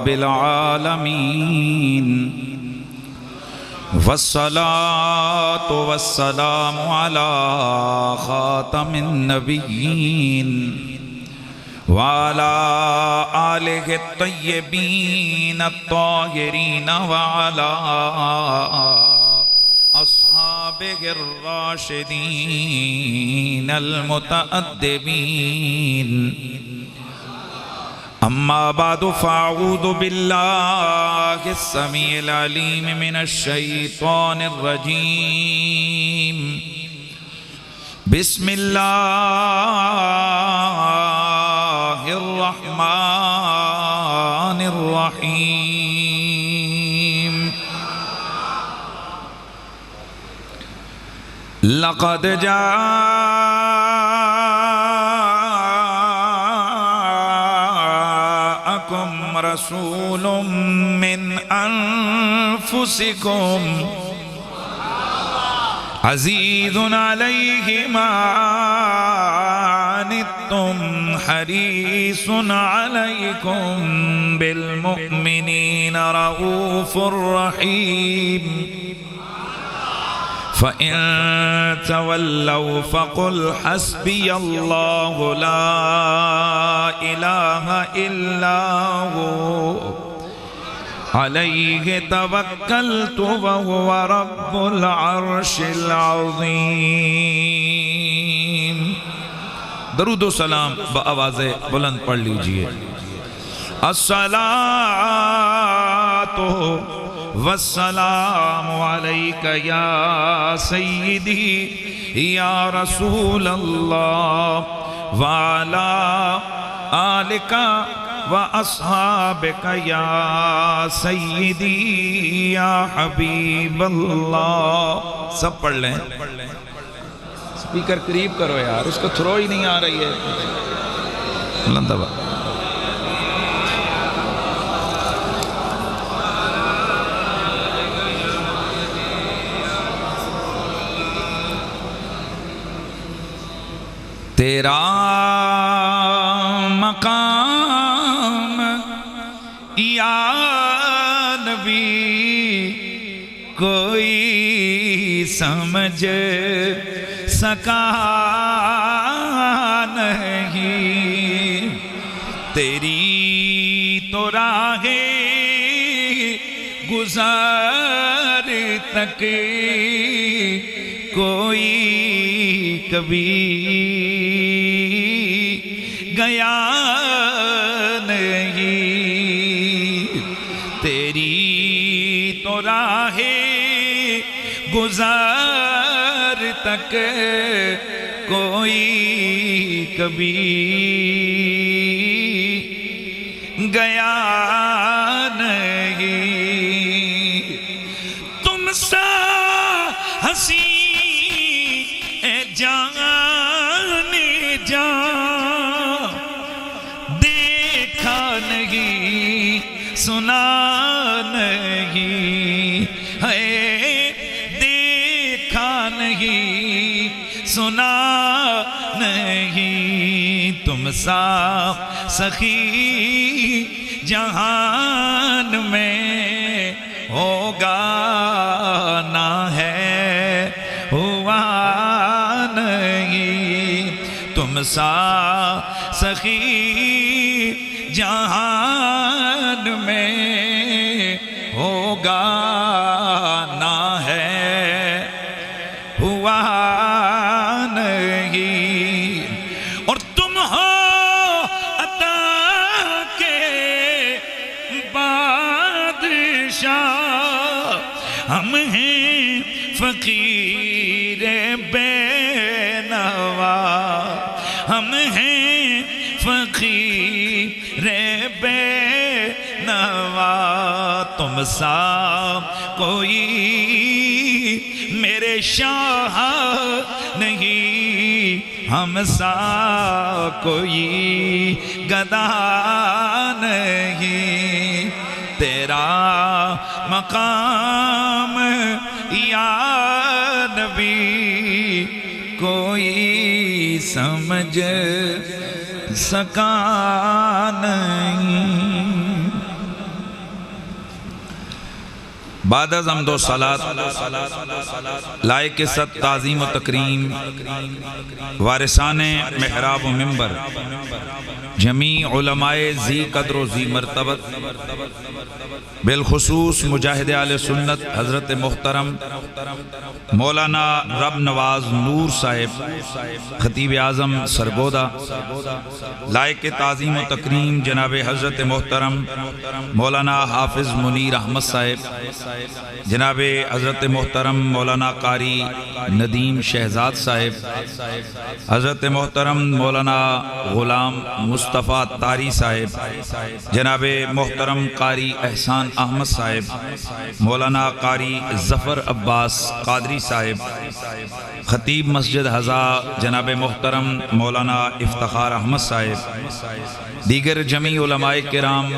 بالعالمین والصلاة والسلام على خاتم النبیین وعلى آلہ الطیبین الطاہرین وعلى اصحابہ الراشدین المتأدبین اما بعد فاعوذ باللہ السمیع العلیم من الشیطان الرجیم بسم اللہ الرحمن الرحیم لقد رسول من انفسکم عزیز علیہ ما عنتم حریص علیکم بالمؤمنین رؤوف رحیم فَإِن تَوَلَّوْا فَقُلْ حَسْبِيَ اللَّهُ لَا إِلَهَ إِلَّا هُوَ عَلَيْهِ تَوَكَّلْتُ وَهُوَ رَبُّ الْعَرْشِ الْعَظِيمِ درود و سلام بآواز بلند پڑھ لیجئے الصلاة والسلام علیک یا سیدی یا رسول اللہ وعلا آلک و اصحابک یا سیدی یا حبیب اللہ سب پڑھ لیں سپیکر قریب کرو یار اس کو تھرو ہی نہیں آ رہی ہے لندبا تیرا مقام یا نبی کوئی سمجھ سکا نہیں تیری تو راہ گزار تک کوئی کبھی گیا نہیں تیری تو راہ گزار تک کوئی کبھی گیا نہیں تم سا ہنسی جان دیکھا نہیں سنا نہیں ہے دیکھا نہیں سنا نہیں تم سا سخی جہان میں ہوگا نہ ہے ہوا تم سا سخی جہان میں ہوگا نہ ہے ہوا نہیں اور تم ہو عطا کے بادشاہ ہم ہیں فقیر بے نوا ہم ہیں فقیر بے نوا تم سا کوئی میرے شاہ نہیں ہم سا کوئی گدا نہیں تیرا مقام یا نبی کوئی سمجھ سکا نہیں بعد از حمد و صلات لائق ست تعظیم و تکریم وارثان محراب و منبر جمیع علماء ذی قدر و ذی مرتبت بالخصوص مجاہد اہل سنت حضرت محترم مولانا رب نواز نور صاحب خطیب اعظم سرگودا، لائق تعظیم و تکریم جناب حضرت محترم مولانا حافظ منیر احمد صاحب، جناب حضرت محترم مولانا قاری ندیم شہزاد صاحب، حضرت محترم مولانا غلام مصطفیٰ تاری صاحب، جناب محترم قاری احسان احمد صاحب، مولانا قاری ظفر عباس قادری صاحب، خطیب مسجد حضا جناب محترم مولانا افتخار احمد صاحب، دیگر جمیع علماء کرام،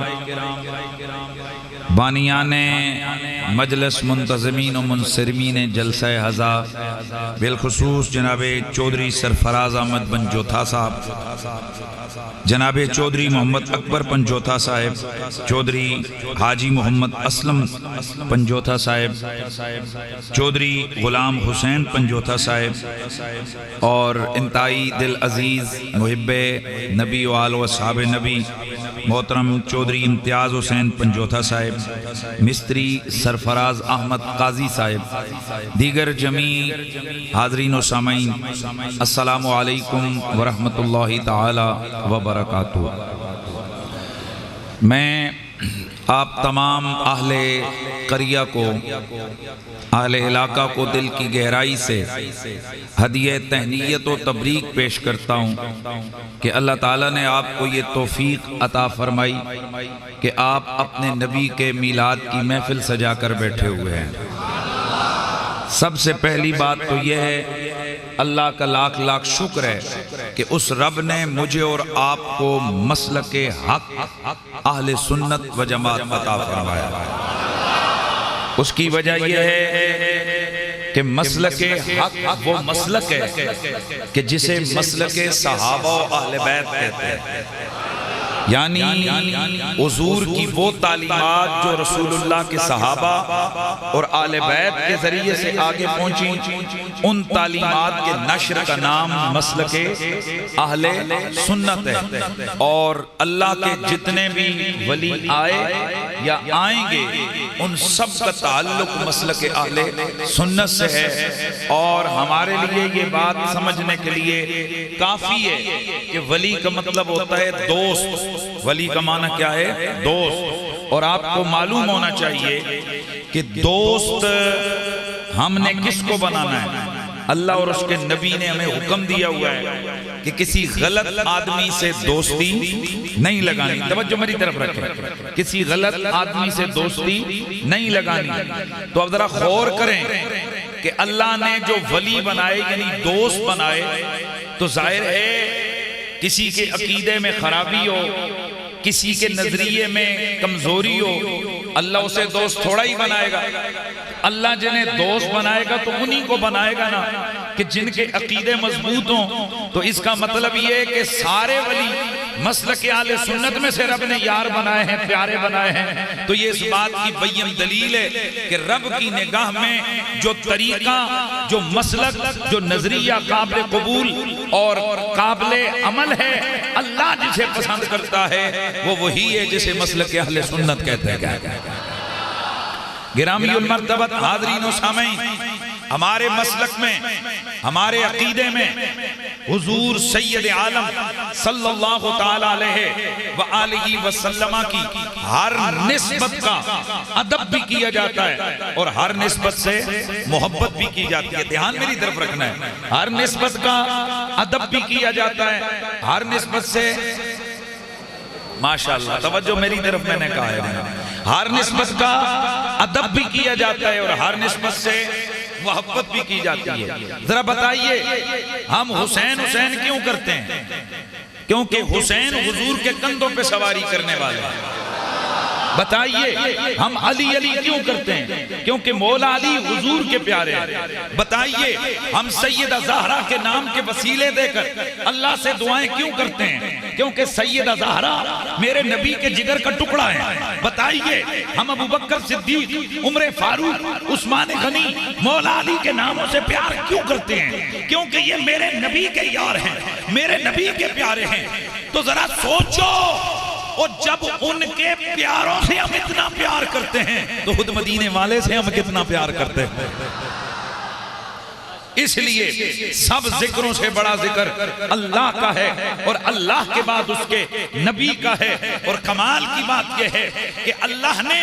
بانیان مجلس، منتظمین و منصرمین جلسہ حضا، بالخصوص جناب چودھری سرفراز احمد پنجوتھا صاحب، جناب چودھری محمد اکبر پنجوتھا صاحب، چودھری حاجی محمد اسلم پنجوتھا صاحب، چودھری غلام حسین پنجوتھا صاحب، اور انتہائی دل عزیز محب نبی و آل و صحاب نبی محترم چودھری امتیاز حسین پنجوتھا صاحب، مستری سرفراز احمد قاضی صاحب، دیگر جمیع حاضرین و سامعین، السلام علیکم ورحمۃ اللہ تعالی وبرکاتہ۔ میں آپ تمام اہل قریہ کو، اہل علاقہ کو دل کی گہرائی سے ہدیہ تہنیت و تبریک پیش کرتا ہوں کہ اللہ تعالیٰ نے آپ کو یہ توفیق عطا فرمائی کہ آپ اپنے نبی کے میلاد کی محفل سجا کر بیٹھے ہوئے ہیں۔ سب سے پہلی بات تو یہ ہے، اللہ کا لاکھ لاکھ شکر ہے کہ اس رب نے مجھے اور آپ کو مسلک حق اہل سنت و جماعت عطا فرمایا۔ اس کی وجہ یہ ہے کہ مسلک حق وہ مسلک ہے کہ جسے مسلک صحابہ و اہل بیت کہتے ہیں، یعنی حضور کی وہ تعلیمات جو رسول اللہ کے صحابہ اور آل بیت کے ذریعے سے آگے پہنچی، ان تعلیمات کے نشر کا نام مسلک اہل سنت ہے۔ اور اللہ کے جتنے بھی ولی آئے یا آئیں گے ان سب کا تعلق مسلک اہل سنت سے ہے۔ اور ہمارے لیے یہ بات سمجھنے کے لیے کافی ہے کہ ولی کا مطلب ہوتا ہے دوست، ولی کا معنی کیا ہے؟ دوست۔ اور آپ کو معلوم ہونا چاہیے کہ دوست ہم نے کس کو بنانا ہے؟ اللہ اور اس کے نبی نے ہمیں حکم دیا ہوا ہے کہ کسی غلط آدمی سے دوستی نہیں لگانی۔ توجہ میری طرف رکھیں، کسی غلط آدمی سے دوستی نہیں لگانی۔ تو اب ذرا غور کریں کہ اللہ نے جو ولی بنائے یعنی دوست بنائے، تو ظاہر ہے کسی کے عقیدے میں خرابی ہو، کسی کے نظریے میں کمزوری ہو، اللہ اسے دوست تھوڑا ہی بنائے گا۔ اللہ جنہیں دوست بنائے گا تو انہی کو بنائے گا نا کہ جن کے عقیدے مضبوط ہوں۔ تو اس کا مطلب یہ ہے کہ سارے ولی مسلک اہل سنت میں سے رب نے یار بنائے ہیں، پیارے بنائے ہیں۔ تو یہ اس بات کی بین دلیل ہے کہ رب کی نگاہ میں جو طریقہ، جو مسلک، جو نظریہ قابل قبول اور قابل عمل ہے، اللہ جسے پسند کرتا ہے وہ وہی ہے جسے مسلک اہل سنت کہتے ہیں۔ گرامی المرتبت حاضرین و سامعین، ہمارے مسلک میں، ہمارے عقیدے میں حضور سید عالم صلی اللہ تعالی علیہ وآلہ وسلم کی ہر نسبت کا ادب بھی کیا جاتا ہے اور ہر نسبت سے محبت بھی کی جاتی ہے۔ دھیان میری طرف رکھنا ہے، ہر نسبت کا ادب بھی کیا جاتا ہے، ہر نسبت سے ماشاءاللہ توجہ میری طرف میں نے کہا ہے، ہر نسبت کا ادب بھی کیا جاتا ہے اور ہر نسبت سے محبت بھی کی جاتی ہے۔ ذرا بتائیے ہم حسین حسین کیوں کرتے ہیں؟ کیونکہ حسین حضور کے کندھوں پہ سواری کرنے والے ہیں۔ بتائیے ہم علی علی کیوں کرتے ہیں؟ کیونکہ مولا علی حضور کے پیارے ہیں۔ بتائیے ہم سیدہ زہرا کے نام کے وسیلے دے کر اللہ سے دعائیں کیوں کرتے ہیں؟ کیونکہ سیدہ زہرا میرے نبی کے جگر کا ٹکڑا ہے۔ بتائیے ہم ابو بکر صدیق، عمر فاروق، عثمان غنی، مولا علی کے ناموں سے پیار کیوں کرتے ہیں؟ کیونکہ یہ میرے نبی کے یار ہیں، میرے نبی کے پیارے ہیں۔ تو ذرا سوچو، اور جب ان کے پیاروں سے ہم اتنا پیار کرتے ہیں تو خود مدینے والے سے ہم کتنا پیار کرتے ہیں۔ اس لیے سب ذکروں سے بڑا ذکر اللہ کا ہے، اور اللہ کے بعد اس کے نبی کا ہے۔ اور کمال کی بات یہ ہے کہ اللہ نے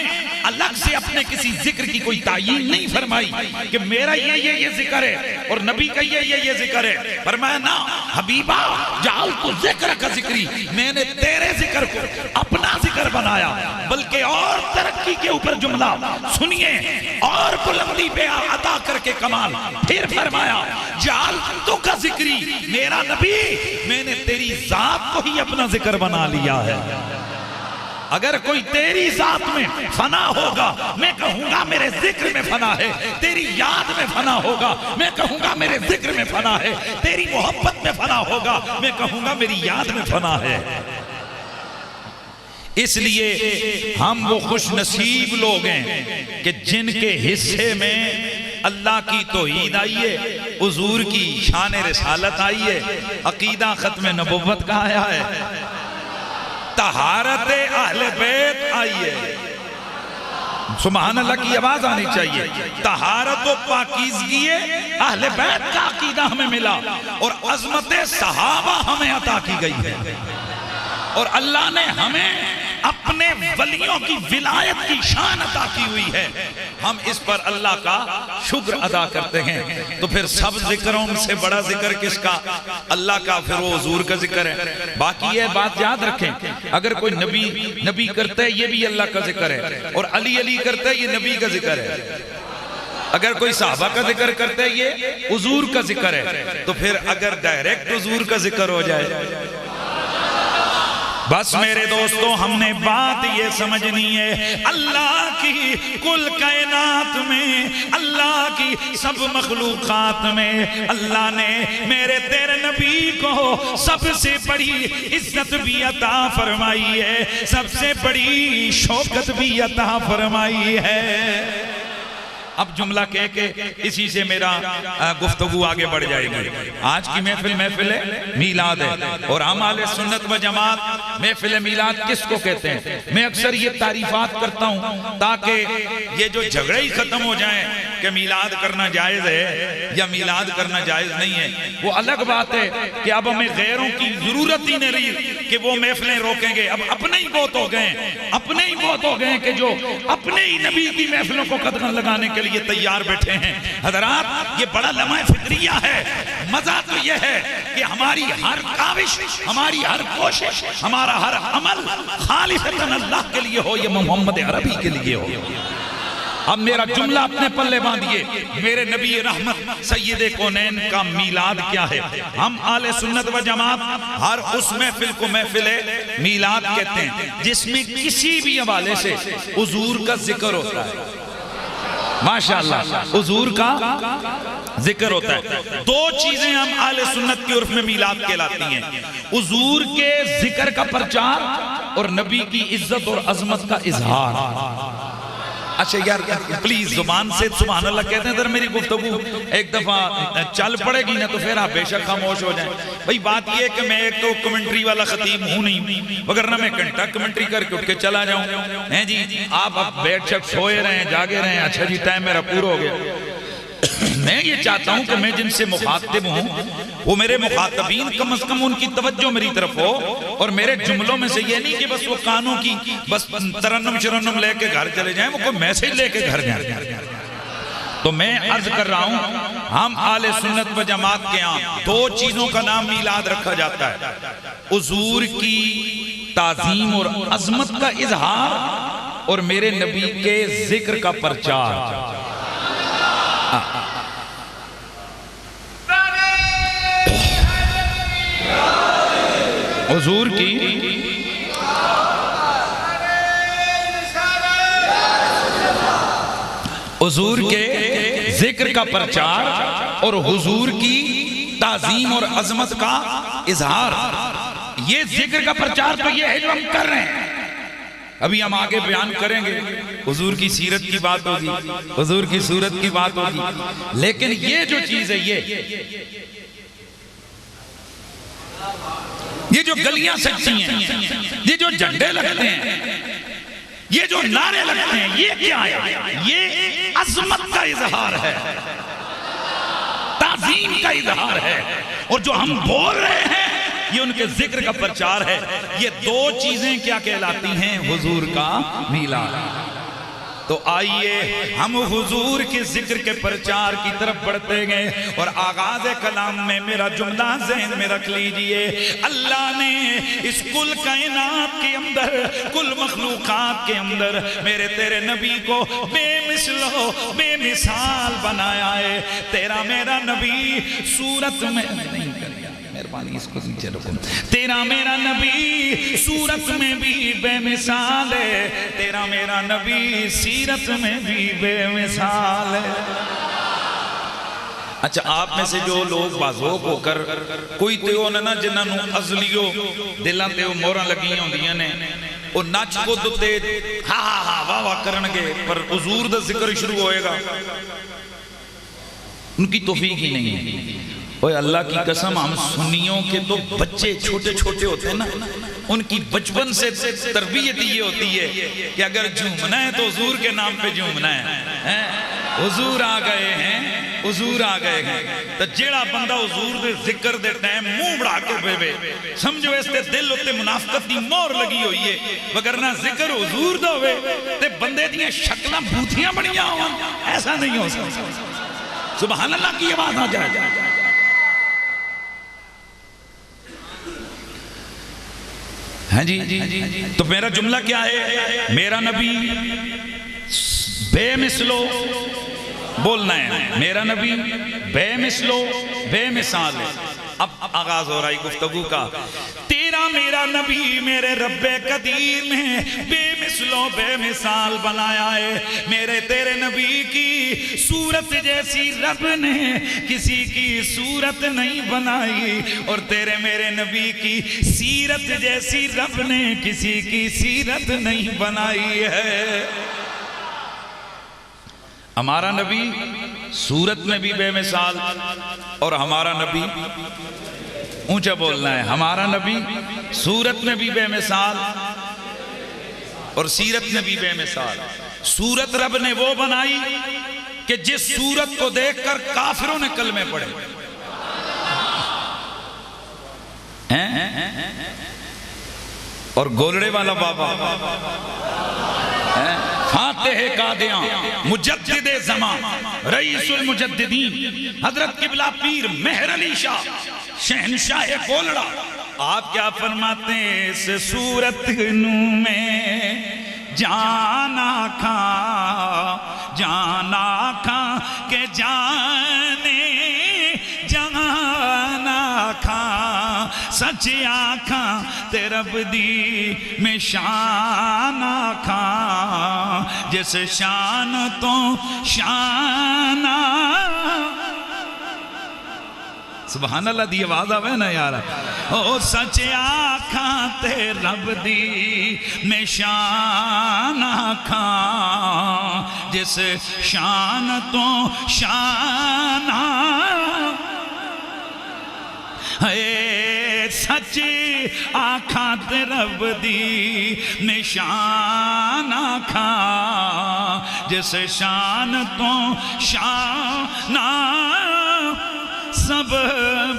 الگ سے اپنے کسی ذکر کی کوئی تعیین نہیں فرمائی کہ میرا یہ ذکر ہے اور نبی کا یہ ذکر ہے۔ فرمایا نا حبیبہ جعلت ذکر کا ذکری، میں نے تیرے ذکر کو اپنا ذکر بنایا۔ بلکہ اور ترقی کے اوپر جملہ سنیے، اور بلندی پہ عطا کر کے کمال، پھر فرمایا جعلت کا ذکری، میرا نبی میں نے تیری ذات کو ہی اپنا ذکر بنا لیا ہے۔ اگر کوئی تیری ذات میں فنا ہوگا میں کہوں گا میرے ذکر میں فنا ہے، تیری یاد میں فنا ہوگا میں کہوں گا میرے ذکر میں فنا ہے، تیری محبت میں فنا ہوگا میں کہوں گا میری یاد میں فنا ہے۔ اس لیے ہم وہ خوش نصیب لوگ ہیں کہ جن کے حصے میں اللہ کی توحید آئی ہے، حضور کی شان رسالت آئی ہے، عقیدہ ختم نبوت کا آیا ہے، طہارت اہل بیت آئی ہے۔ سبحان اللہ کی آواز آنی چاہیے۔ طہارت و پاکیزگی اہل بیت کا عقیدہ ہمیں ملا، اور عظمت صحابہ ہمیں عطا کی گئی ہے، اور اللہ نے ہمیں اپنے ولیوں کی ولایت کی شان عطا کی ہوئی ہے۔ ہم اس پر اللہ کا شکر ادا کرتے ہیں۔ تو پھر سب ذکروں سے بڑا ذکر کس کا؟ اللہ کا، پھر وہ حضور کا ذکر ہے۔ باقی یہ بات یاد رکھیں، اگر کوئی نبی کرتا ہے یہ بھی اللہ کا ذکر ہے، اور علی علی کرتا ہے یہ نبی کا ذکر ہے۔ اگر کوئی صحابہ کا ذکر کرتا ہے یہ حضور کا ذکر ہے۔ تو پھر اگر ڈائریکٹ حضور کا ذکر ہو جائے، بس میرے دوستوں ہم نے بات یہ سمجھنی ہے، اللہ کی کل کائنات میں، اللہ کی سب مخلوقات میں اللہ نے میرے تیرے نبی کو سب سے بڑی عزت بھی عطا فرمائی ہے، سب سے بڑی شوکت بھی عطا فرمائی ہے۔ اب جملہ کہہ کے اسی سے میرا گفتگو آگے بڑھ جائے گی۔ آج کی محفل میلاد ہے، اور ہم اہل سنت و جماعت محفل میلاد کس کو کہتے ہیں؟ میں اکثر یہ تعریفات کرتا ہوں تاکہ یہ جو جھگڑے ہی ختم ہو جائیں کہ میلاد کرنا جائز ہے یا میلاد کرنا جائز نہیں ہے۔ وہ الگ بات ہے کہ اب ہمیں غیروں کی ضرورت ہی نہیں رہی کہ وہ محفلیں روکیں گے، اب اپنے ہی بہت ہو گئے کہ جو اپنے ہی نبی کی محفلوں کو قدغن لگانے کے لیے یہ تیار بیٹھے ہیں۔ حضرات یہ بڑا لمحہ فکریہ ہے۔ مزہ تو یہ ہے کہ ہماری ہر کاوش، ہماری ہر کوشش، ہمارا ہر عمل خالصتاً اللہ کے لیے ہو، یہ محمد عربی کے لیے ہو۔ اب میرا جملہ اپنے پلے باندھئے، میرے نبی رحمت سید کونین کا میلاد کیا ہے؟ ہم اہل سنت و جماعت ہر اس محفل کو محفل میلاد کہتے ہیں جس میں کسی بھی حوالے سے حضور کا ذکر ہوتا ہے۔ ماشاءاللہ حضور کا ذکر ہوتا ہے۔ دو چیزیں ہم اہل سنت کی عرف میں میلاد کہلاتی ہیں، حضور کے ذکر کا پرچار اور نبی کی عزت اور عظمت کا اظہار۔ اچھا یار پلیز زبان سے سبحان اللہ کہتے ہیں، در میری گفتگو ایک دفعہ چل پڑے گی نا تو پھر آپ بے شک خاموش ہو جائیں۔ بھئی بات یہ ہے کہ میں ایک تو کمنٹری والا خطیب ہوں نہیں، وگرنہ میں گھنٹہ کمنٹری کر کے اٹھ کے چلا جاؤں۔ ہیں جی آپ بیٹھ شک سوئے رہیں، جاگے رہیں، اچھا جی ٹائم میرا پورا ہو گیا۔ میں یہ چاہتا ہوں کہ میں جن سے مخاطب ہوں وہ میرے مخاطبین کم از کم ان کی توجہ میری طرف ہو، اور میرے جملوں میں سے یہ نہیں کہ بس وہ کانوں کی بس ترنم شرنم لے کے گھر چلے جائیں، وہ کوئی میسیج لے کے گھر جائیں۔ تو میں عرض کر رہا ہوں ہم اہل سنت و جماعت کے ہاں دو چیزوں کا نام میلاد رکھا جاتا ہے، حضور کی تعظیم اور عظمت کا اظہار اور میرے نبی کے ذکر کا پرچار۔ حضور کی حضور کے ذکر کا پرچار اور حضور کی تعظیم اور عظمت کا اظہار. یہ ذکر کا پرچار تو یہ ہے جو ہم کر رہے ہیں. ابھی ہم آگے بیان کریں گے, حضور کی سیرت کی بات ہوگی, حضور کی صورت کی بات ہوگی, لیکن یہ جو چیز ہے, یہ جو گلیاں سجتی ہیں, یہ جو جھنڈے لگتے ہیں, یہ جو نعرے لگتے ہیں, یہ کیا ہے؟ یہ عظمت کا اظہار ہے, تعظیم کا اظہار ہے. اور جو ہم بول رہے ہیں یہ ان کے ذکر کا پرچار ہے. یہ دو چیزیں کیا کہلاتی ہیں؟ حضور کا میلاد. تو آئیے ہم حضور کے ذکر کے پرچار کی طرف بڑھتے گئے, اور آغاز کلام میں میرا جملہ ذہن میں رکھ لیجئے. اللہ نے اس کل کائنات کے اندر, کل مخلوقات کے اندر میرے تیرے نبی کو بے مثل و بے مثال بنایا ہے. تیرا میرا نبی صورت میں نہیں کریا, مہربانی اس کو نیچے رکھو. تیرا میرا نبی صورت میں بھی بے مثال ہے, تیرا میرا نبی سیرت میں بھی بے مثال ہے. اچھا, آپ میں سے جو لوگ بازوق ہو کر کوئی تیو نہ جنہاں نو ازلیو دلاں تیو موراں لگیاں ہوندیاں نے, وہ نچ کو دتے ہاں ہاں ہاں واہ واہ کرنگے, پر حضور دا ذکر شروع ہوئے گا, ان کی توفیق ہی نہیں ہے. اوہ اللہ کی قسم, ہم سنیوں کے تو بچے چھوٹے چھوٹے ہوتے ہیں نا, ان کی بچپن سے تربیت یہ ہوتی ہے کہ اگر جھومنا ہے تو حضور کے نام پہ جھومنا ہے. حضور آ گئے ہیں, حضور آ گئے ہیں. تو جیڑا بندہ حضور دے ذکر دے ٹائم منہ بڑھا کے بے سمجھو اس تے دل ہوتے منافقت دی مور لگی ہوئی ہے, وگرنہ ذکر حضور دا ہوئے تے بندے دیاں شکلیں بھوتیاں بڑیاں ہوں. ایسا نہیں ہو سکتا. سبحان اللہ کی آواز آ جائے. ہاں جی, تو میرا جملہ کیا ہے؟ میرا نبی بے مثلو بولنا ہے, میرا نبی بے مثلو بے مثال ہے. اب آغاز ہو رہا ہے گفتگو کا. تیرا میرا نبی میرے رب قدیر نے بے مثلو بے مثال بنایا ہے. میرے تیرے نبی کی صورت جیسی رب نے کسی کی صورت نہیں بنائی, اور تیرے میرے نبی کی سیرت جیسی رب نے کسی کی سیرت نہیں بنائی ہے. ہمارا نبی صورت میں بھی بے مثال, اور ہمارا نبی, اونچا بولنا ہے, ہمارا نبی صورت میں بھی بے مثال اور سیرت میں بھی بے مثال. صورت رب نے وہ بنائی کہ جس صورت کو دیکھ کر کافروں نے کلمے پڑھے. اور گولڑے والا بابا, فاتح قادیاں, مجدد زمان, رئیس المجددین, حضرت قبلہ پیر مہر علی شاہ, شہنشاہ گولڑا. آپ کیا فرماتے ہیں؟ اس صورت نو میں جانا کھا کہ جانے جانا کھا, سچ آکھاں تے رب دی میں شان آکھاں, جس شان تو شان. سبحان اللہ دی آواز آوے نا یار. او سچ آکھاں تے رب دی میں شان آکھاں, جس شان تو شان. اے سچ آکھاں تے رب دی میں شان آکھاں, جس شان تو شان سب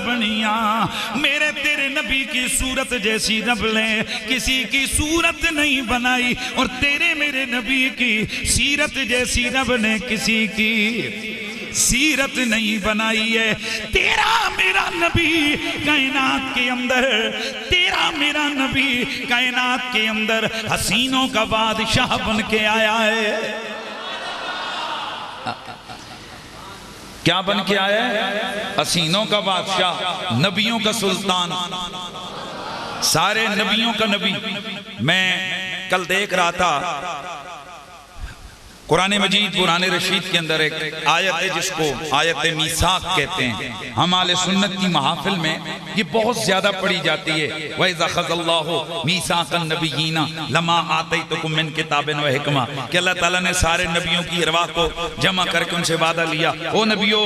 بنیاں. میرے تیرے نبی کی صورت جیسی رب نے کسی کی صورت نہیں بنائی, اور تیرے میرے نبی کی سیرت جیسی رب نے کسی کی سیرت نہیں بنائی ہے. تیرا میرا نبی کائنات کے اندر, تیرا میرا نبی کائنات کے اندر حسینوں کا بادشاہ بن کے آیا ہے. کیا بن کے آیا ہے؟ حسینوں کا بادشاہ, نبیوں کا سلطان, سارے نبیوں کا نبی. میں کل دیکھ رہا تھا قرآن مجید قرآن رشید کے اندر ایک آیت ہے جس کو آیت میثاق کہتے ہیں. ہم اہل سنت کی محافل میں یہ بہت زیادہ پڑھی جاتی ہے. وَإِذَا خَذَ اللَّهُ مِيثَاقَ النَّبِيِّينَ لَمَا آتَيْتُكُم مِّن کِتَابٍ وَحِکْمَةٍ کہ اللہ تعالیٰ نے سارے نبیوں کی ارواح کو جمع کر کے ان سے وعدہ لیا. او نبیوں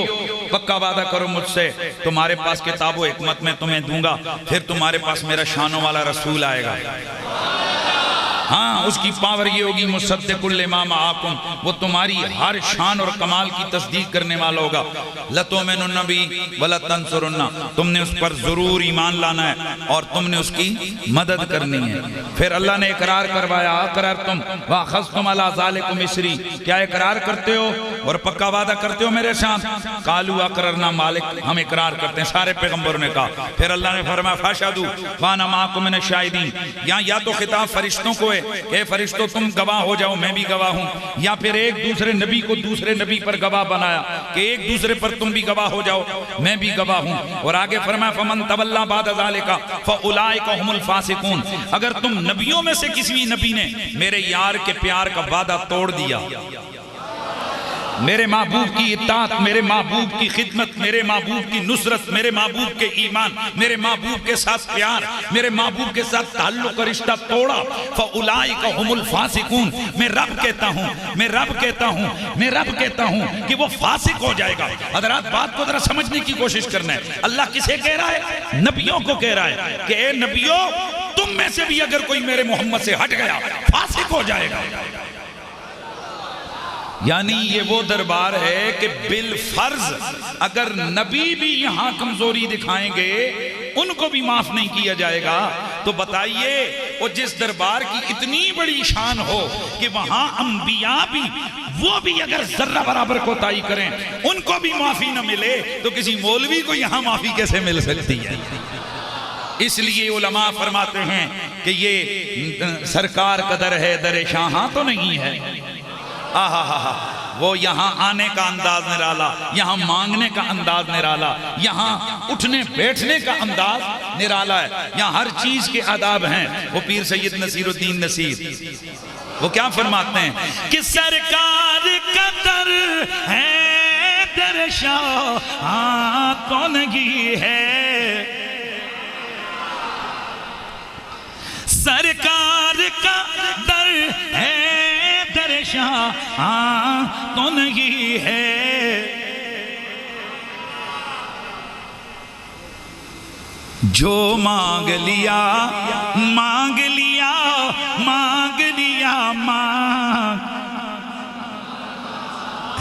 پکا وعدہ کرو مجھ سے, تمہارے پاس کتاب و حکمت میں تمہیں دوں گا, پھر تمہارے پاس میرا شانوں والا رسول آئے گا. ہاں اس کی پاور یہ ہوگی مصدق لما معاکم, وہ تمہاری ہر شان اور کمال کی تصدیق کرنے والا ہوگا. لَتُؤْمِنُنَّ بِهِ وَلَتَنصُرُنَّ, تم نے اس پر ضرور ایمان لانا ہے اور تم نے اس کی مدد کرنی ہے. پھر اللہ نے اقرار کروایا اقررتم وَأَخَذْتُمْ عَلَىٰ ذَلِكُمْ إِصْرِي, کیا اقرار کرتے ہو اور پکا وعدہ کرتے ہو میرے ساتھ؟ قَالُوا أَقْرَرْنَا مالک, ہم اقرار کرتے ہیں. سارے پیغمبروں نے کہا. پھر اللہ نے فرمایا فَاشْهَدُوا وَأَنَا مَعَكُم مِّنَ الشَّاهِدِينَ, یا تو خطاب فرشتوں کو ہے اے فرشتوں تم گواہ ہو جاؤ میں بھی گواہ ہوں, یا پھر ایک دوسرے نبی کو دوسرے نبی پر گواہ بنایا کہ ایک دوسرے پر تم بھی گواہ ہو جاؤ میں بھی گواہ ہوں. اور آگے فرمایا فَمَن تَوَلَّىٰ بَعْدَ ذَلِكَ فَأُولَٰئِكَ هُمُ الْفَاسِقُونَ, اگر تم نبیوں میں سے کسی نبی نے میرے یار کے پیار کا وعدہ توڑ دیا, میرے محبوب کی اطاعت, میرے محبوب کی خدمت, میرے محبوب کی نصرت, میرے محبوب کے ایمان, میرے محبوب کے ساتھ پیار, میرے محبوب کے ساتھ تعلق اور رشتہ توڑا, فَأُولَٰئِكَ هُمُ الْفَاسِقُونَ, میں رب کہتا ہوں, میں رب کہتا ہوں, میں رب کہتا ہوں کہ وہ فاسق ہو جائے گا. حضرات بات کو ذرا سمجھنے کی کوشش کرنا ہے. اللہ کسے کہہ رہا ہے؟ نبیوں کو کہہ رہا ہے کہ اے نبیوں تم میں سے بھی اگر کوئی میرے محمد سے ہٹ گیا فاسق ہو جائے گا. یعنی یہ وہ دربار ہے کہ بالفرض اگر نبی بھی یہاں کمزوری دکھائیں گے ان کو بھی معاف نہیں کیا جائے گا. تو بتائیے وہ جس دربار کی اتنی بڑی شان ہو کہ وہاں انبیاء بھی وہ بھی اگر ذرہ برابر کوتاہی کریں ان کو بھی معافی نہ ملے تو کسی مولوی کو یہاں معافی کیسے مل سکتی ہے؟ اس لیے علماء فرماتے ہیں کہ یہ سرکار کا در ہے, در شاہاں تو نہیں ہے. وہ یہاں آنے کا انداز نرالا, یہاں مانگنے کا انداز نرالا, یہاں اٹھنے بیٹھنے کا انداز نرالا ہے, یہاں ہر چیز کے آداب ہیں. وہ پیر سید نصیر الدین نصیر وہ کیا فرماتے ہیں کہ سرکار کا در ہے در شاہاں تو نہیں ہے, سرکار کا در ہے در شاہاں تو نہیں ہے, جو مانگ لیا مانگ لیا مانگ لیا مانگ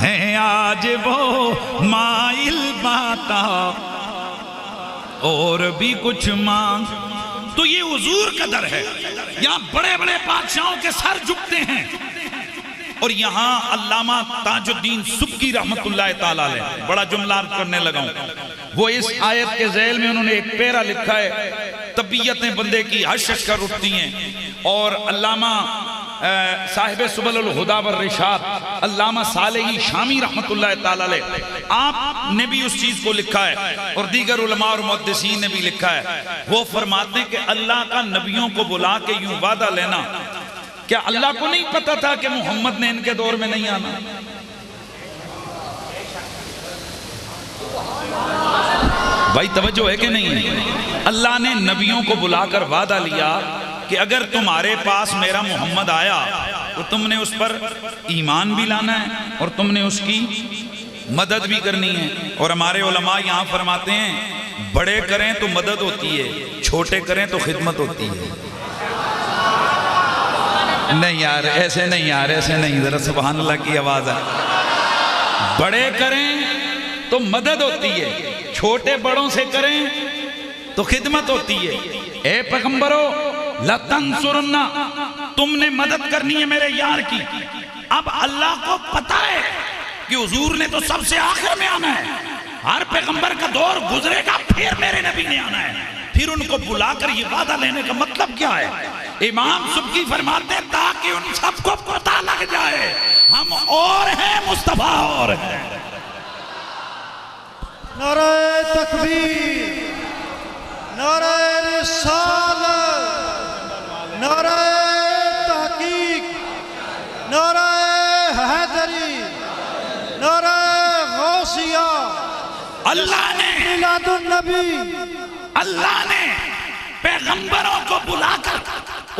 ہے آج وہ مائل باتا اور بھی کچھ مانگ. تو یہ حضور کا در ہے. یہاں بڑے بڑے بادشاہوں کے سر جھکتے ہیں اور یہاں علامہ تاج الدین سبکی رحمت اللہ تعالیٰ علیہ بڑا جملہ کرنے لگا ہوں. وہ اس آیت کے ذیل میں انہوں نے ایک پیرا لکھا ہے طبیعتیں بندے کی حشش کر اٹھتی ہیں. اور علامہ صاحب سبل الہدا والرشاد علامہ صالحی شامی رحمت اللہ تعالیٰ علیہ آپ نے بھی اس چیز کو لکھا ہے اور دیگر علماء اور محدثین نے بھی لکھا ہے. وہ فرماتے ہیں کہ اللہ کا نبیوں کو بلا کے یوں وعدہ لینا, کیا اللہ کو نہیں پتا تھا کہ محمد نے ان کے دور میں نہیں آنا؟ بھائی توجہ ہے کہ نہیں ہے؟ اللہ نے نبیوں کو بلا کر وعدہ لیا کہ اگر تمہارے پاس میرا محمد آیا تو تم نے اس پر ایمان بھی لانا ہے اور تم نے اس کی مدد بھی کرنی ہے. اور ہمارے علماء یہاں فرماتے ہیں بڑے کریں تو مدد ہوتی ہے, چھوٹے کریں تو خدمت ہوتی ہے. نہیں یار ایسے نہیں, یار ایسے نہیں, ذرا سبحان اللہ کی آواز ہے. بڑے کریں تو مدد ہوتی ہے, چھوٹے بڑوں سے کریں تو خدمت ہوتی ہے. اے پیغمبرو لَتَنْصُرُنَّ, تم نے مدد کرنی ہے میرے یار کی. اب اللہ کو پتا ہے کہ حضور نے تو سب سے آخر میں آنا ہے, ہر پیغمبر کا دور گزرے گا پھر میرے نبی نے آنا ہے. پھر ان کو بلا کر یہ وعدہ لینے کا مطلب کیا ہے؟ امام سبکی فرماتے ہیں تاکہ ان سب کو پتہ لگ جائے ہم اور ہیں مصطفیٰ اور ہیں. نعرہ تکبیر, نعرہ رسالت, نعرہ تحقیق, نعرہ حیدر نعرہ غوثیہ، اللہ نے میلاد النبی، اللہ نے پیغمبروں کو بلا کر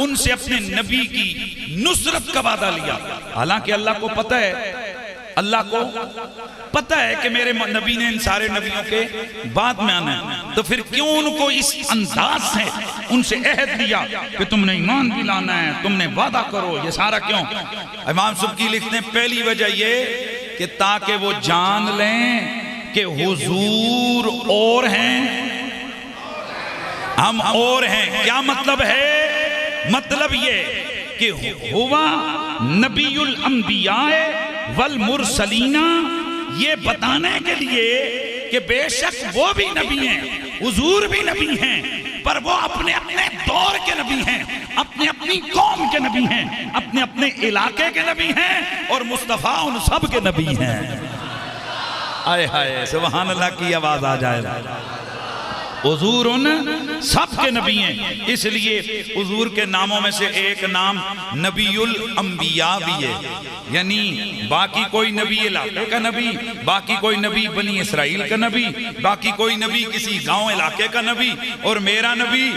ان سے اپنے نبی کی نصرت کا وعدہ لیا. حالانکہ اللہ کو پتہ ہے، اللہ کو پتہ ہے کہ میرے نبی نے ان سارے نبیوں کے بعد میں آنا ہے، تو پھر کیوں ان کو اس انداز سے ان سے عہد دیا کہ تم نے ایمان بھی لانا ہے، تم نے وعدہ کرو، یہ سارا کیوں؟ امام سبکی لکھتے ہیں پہلی وجہ یہ کہ تاکہ وہ جان لیں کہ حضور اور ہیں، ہم اور ہیں. کیا مطلب ہے؟ مطلب یہ کہ ہوا نبی الانبیاء والمرسلین، یہ بتانے کے لیے کہ بے شک وہ بھی نبی ہیں، حضور بھی نبی ہیں، پر وہ اپنے اپنے دور کے نبی ہیں، اپنے اپنی قوم کے نبی ہیں، اپنے اپنے علاقے کے نبی ہیں، اور مصطفیٰ ان سب کے نبی ہیں. آئے ہائے سبحان اللہ کی آواز آ جائے. حضور ان سب کے نبی ہیں. اس لیے حضور کے ناموں میں سے ایک نام نبی الانبیاء بھی ہے، یعنی باقی کوئی نبی علاقے کا نبی، باقی کوئی نبی بنی اسرائیل کا نبی، باقی کوئی نبی کسی گاؤں علاقے کا نبی، اور میرا نبی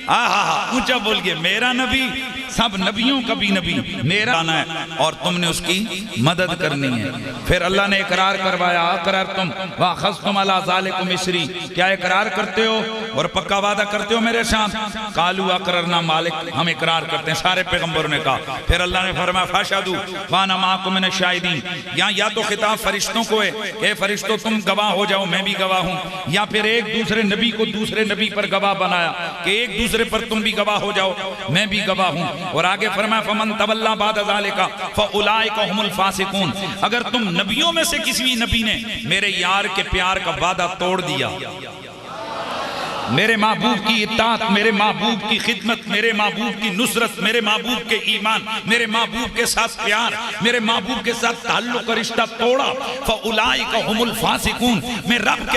اونچا بول گئے، میرا نبی سب نبیوں کا بھی نبی میرا آنا ہے، اور تم نے اس کی مدد کرنی ہے. پھر اللہ نے اقرار کروایا، اقررتم واخذتم علی ذالکم اسری، کیا اقرار کرتے ہو اور پکا وعدہ کرتے ہو میرے ساتھ؟ قالوا اقررنا مالک، ہم اقرار کرتے ہیں. سارے پیغمبروں نے کہا. پھر اللہ نے فرمایا فاشہدوا وانا معکم من الشاہدین. یا تو خطاب فرشتوں کو ہے کہ فرشتوں تم گواہ ہو جاؤ، میں بھی گواہ ہوں، یا پھر ایک دوسرے نبی کو دوسرے نبی پر گواہ بنایا کہ ایک دوسرے پر تم بھی گواہ ہو جاؤ، میں بھی گواہ ہوں. اور آگے فرمایا فمن تولی بعد ذالک فاولئک هم الفاسقون. اگر تم نبیوں میں سے کسی نبی نے میرے یار کے پیار کا وعدہ توڑ دیا، میرے محبوب کی اطاعت، میرے محبوب کی خدمت، میرے محبوب کی نصرت، میرے محبوب کے ایمان، میرے محبوب کے ساتھ پیار، میرے محبوب کے ساتھ تعلق و رشتہ توڑا، فَأُولَئِكَ هُمُ الْفَاسِقُونَ. میں رب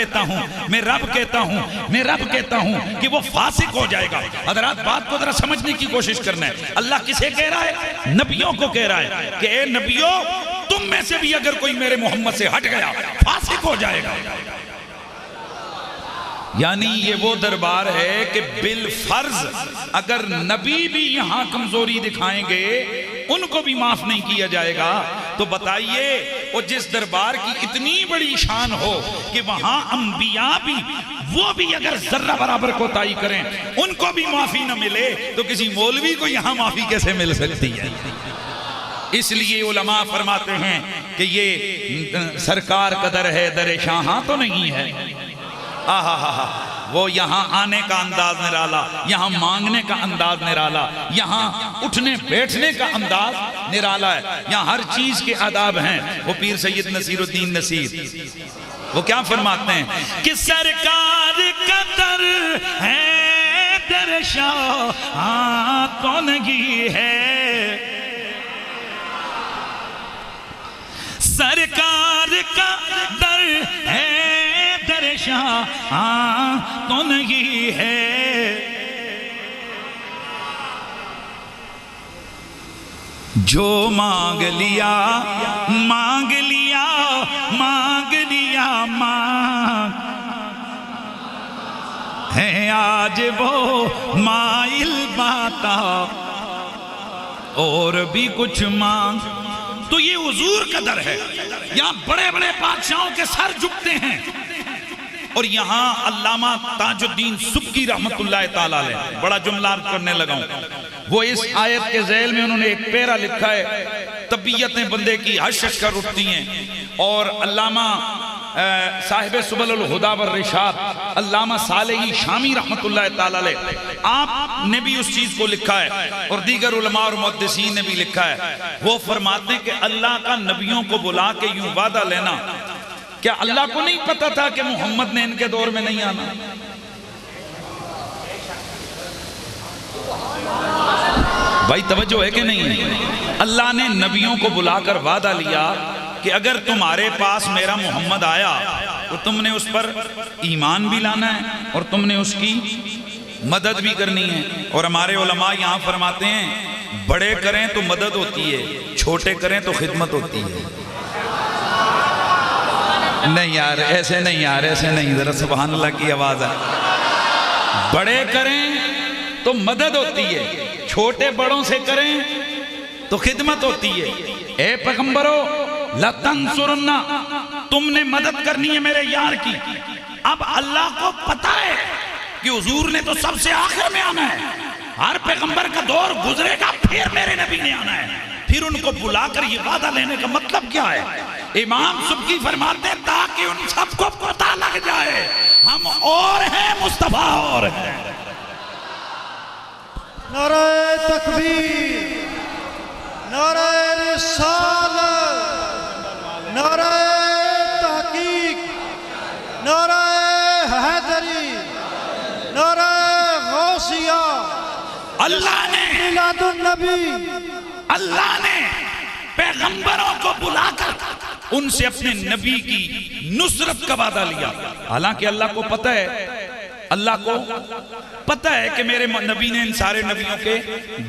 کہتا ہوں کہ وہ فاسق ہو جائے گا. حضرات بات کو ذرا سمجھنے کی کوشش کرنا ہے. اللہ کسے کہہ رہا ہے؟ نبیوں کو کہہ رہا ہے کہ اے نبیوں، تم میں سے بھی اگر کوئی میرے محمد سے ہٹ گیا فاسق ہو جائے گا. یعنی یہ وہ دربار ہے کہ بالفرض اگر نبی بھی یہاں کمزوری دکھائیں گے ان کو بھی معاف نہیں کیا جائے گا. تو بتائیے وہ جس دربار کی اتنی بڑی شان ہو کہ وہاں انبیاء بھی وہ بھی اگر ذرہ برابر کوتاہی کریں ان کو بھی معافی نہ ملے تو کسی مولوی کو یہاں معافی کیسے مل سکتی ہے؟ اس لیے علماء فرماتے ہیں کہ یہ سرکار کا در ہے، در شاہاں تو نہیں ہے. وہ یہاں آنے کا انداز نرالا، یہاں مانگنے کا انداز نرالا، یہاں اٹھنے بیٹھنے کا انداز نرالا ہے، یہاں ہر چیز کے آداب ہیں. وہ پیر سید نصیر الدین نصیر وہ کیا فرماتے ہیں کہ سرکار کا در ہے، در شاہاں تو نہیں ہے، سرکار کا در ہے، در شاہاں تو نہیں ہے. جو مانگ لیا مانگ لیا مانگ لیا مانگ ہے آج وہ مائل باتا اور بھی کچھ مانگ. تو یہ حضور کا در ہے. یہاں بڑے بڑے بادشاہوں کے سر جھکتے ہیں، اور یہاں علامہ تاج الدین سبکی رحمت اللہ تعالیٰ علیہ بڑا جملہ کرنے لگا ہوں. وہ اس آیت کے ذیل میں انہوں نے ایک پیرا لکھا ہے، طبیعتیں بندے کی حشش کر اٹھتی ہیں. اور علامہ صاحب سبل الہدا والرشاد علامہ صالحی شامی رحمت اللہ تعالیٰ علیہ آپ نے بھی اس چیز کو لکھا ہے، اور دیگر علماء اور محدثین نے بھی لکھا ہے. وہ فرماتے ہیں کہ اللہ کا نبیوں کو بلا کے یوں وعدہ لینا، کیا اللہ کو نہیں پتا تھا کہ محمد نے ان کے دور میں نہیں آنا؟ بھائی توجہ ہے کہ نہیں ہے؟ اللہ نے نبیوں کو بلا کر وعدہ لیا کہ اگر تمہارے پاس میرا محمد آیا تو تم نے اس پر ایمان بھی لانا ہے اور تم نے اس کی مدد بھی کرنی ہے. اور ہمارے علماء یہاں فرماتے ہیں بڑے کریں تو مدد ہوتی ہے، چھوٹے کریں تو خدمت ہوتی ہے. نہیں یار ایسے نہیں یار ایسے نہیں، ذرا سبحان اللہ کی آواز ہے۔ بڑے کریں تو مدد ہوتی ہے، چھوٹے بڑوں سے کریں تو خدمت ہوتی ہے۔ اے پیغمبرو لَتَنْصُرُنَّ، تم نے مدد کرنی ہے میرے یار کی۔ اب اللہ کو پتا ہے کہ حضور نے تو سب سے آخر میں آنا ہے، ہر پیغمبر کا دور گزرے گا پھر میرے نبی نے آنا ہے۔ پھر ان کو بلا کر یہ وعدہ لینے کا مطلب کیا ہے؟ امام سبکی فرماتے ہیں تاکہ ان سب کو پتہ لگ جائے ہم اور ہیں، مصطفیٰ اور ہیں۔ نعرہ تکبیر، نعرہ رسالت، نعرہ تحقیق، نعرہ حیدری، نعرہ غوثیہ۔ اللہ نے میلاد النبی، اللہ نے پیغمبروں کو بلا کر ان سے اپنے نبی کی نصرت کا وعدہ لیا۔ حالانکہ اللہ کو پتہ ہے، اللہ کو پتہ ہے کہ میرے نبی نے ان سارے نبیوں کے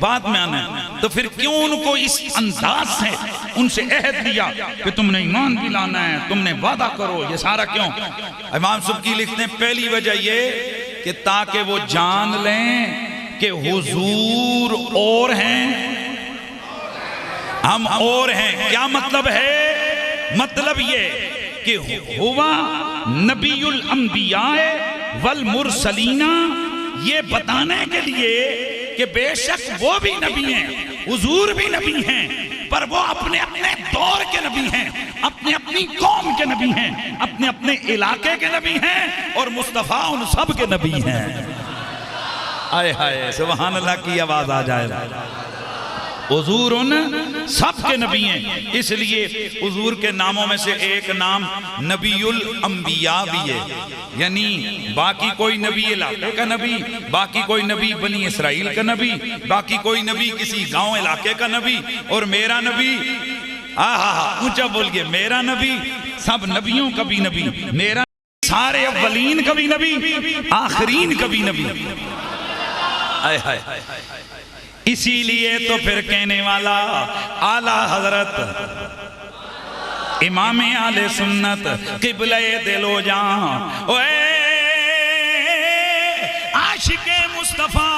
بعد میں آنا ہے، تو پھر کیوں ان کو اس انداز سے ان سے عہد دیا کہ تم نے ایمان بھی لانا ہے، تم نے وعدہ کرو، یہ سارا کیوں؟ امام سبکی لکھتے ہیں پہلی وجہ یہ کہ تاکہ وہ جان لیں کہ حضور اور ہیں، ہم اور ہیں۔ کیا مطلب ہے؟ مطلب یہ کہ ہوا نبی الانبیاء والمرسلین، یہ بتانے کے لیے کہ بے شک وہ بھی نبی ہیں، حضور بھی نبی ہیں، پر وہ اپنے اپنے دور کے نبی ہیں، اپنے اپنی قوم کے نبی ہیں، اپنے اپنے علاقے کے نبی ہیں، اور مصطفیٰ ان سب کے نبی ہیں۔ آئے ہائے سبحان اللہ کی آواز آ جائے۔ حضور ان سب کے نبی ہیں، اس لیے حضور کے ناموں میں سے ایک نام نبی الانبیاء بھی ہے، یعنی باقی کوئی نبی علاقے کا نبی، باقی کوئی نبی بنی اسرائیل کا نبی، باقی کوئی نبی کسی گاؤں علاقے کا نبی، اور میرا نبی اونچا بول گئے، میرا نبی سب نبیوں کا بھی نبی، میرا سارے اولین کا بھی نبی، آخرین کا بھی نبی۔ آئے ہائے، اسی لیے تو پھر کہنے والا اعلیٰ حضرت امام اہل سنت قبلہ دل و جان، اے عاشق مصطفیٰ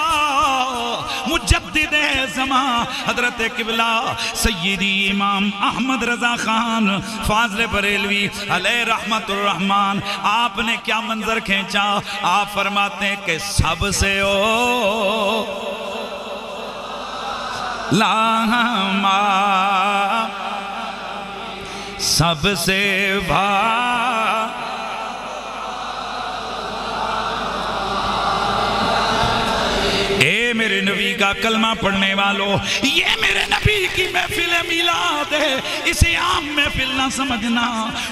مجدد زمان حضرت قبلہ سیدی امام احمد رضا خان فاضل بریلوی علیہ رحمت الرحمن، آپ نے کیا منظر کھینچا؟ آپ فرماتے ہیں کہ سب سے لاما سب سے اے میرے نبی کا کلمہ پڑھنے والوں، یہ میرے نبی کی محفل میلاد ہے، اسے عام محفل نہ سمجھنا۔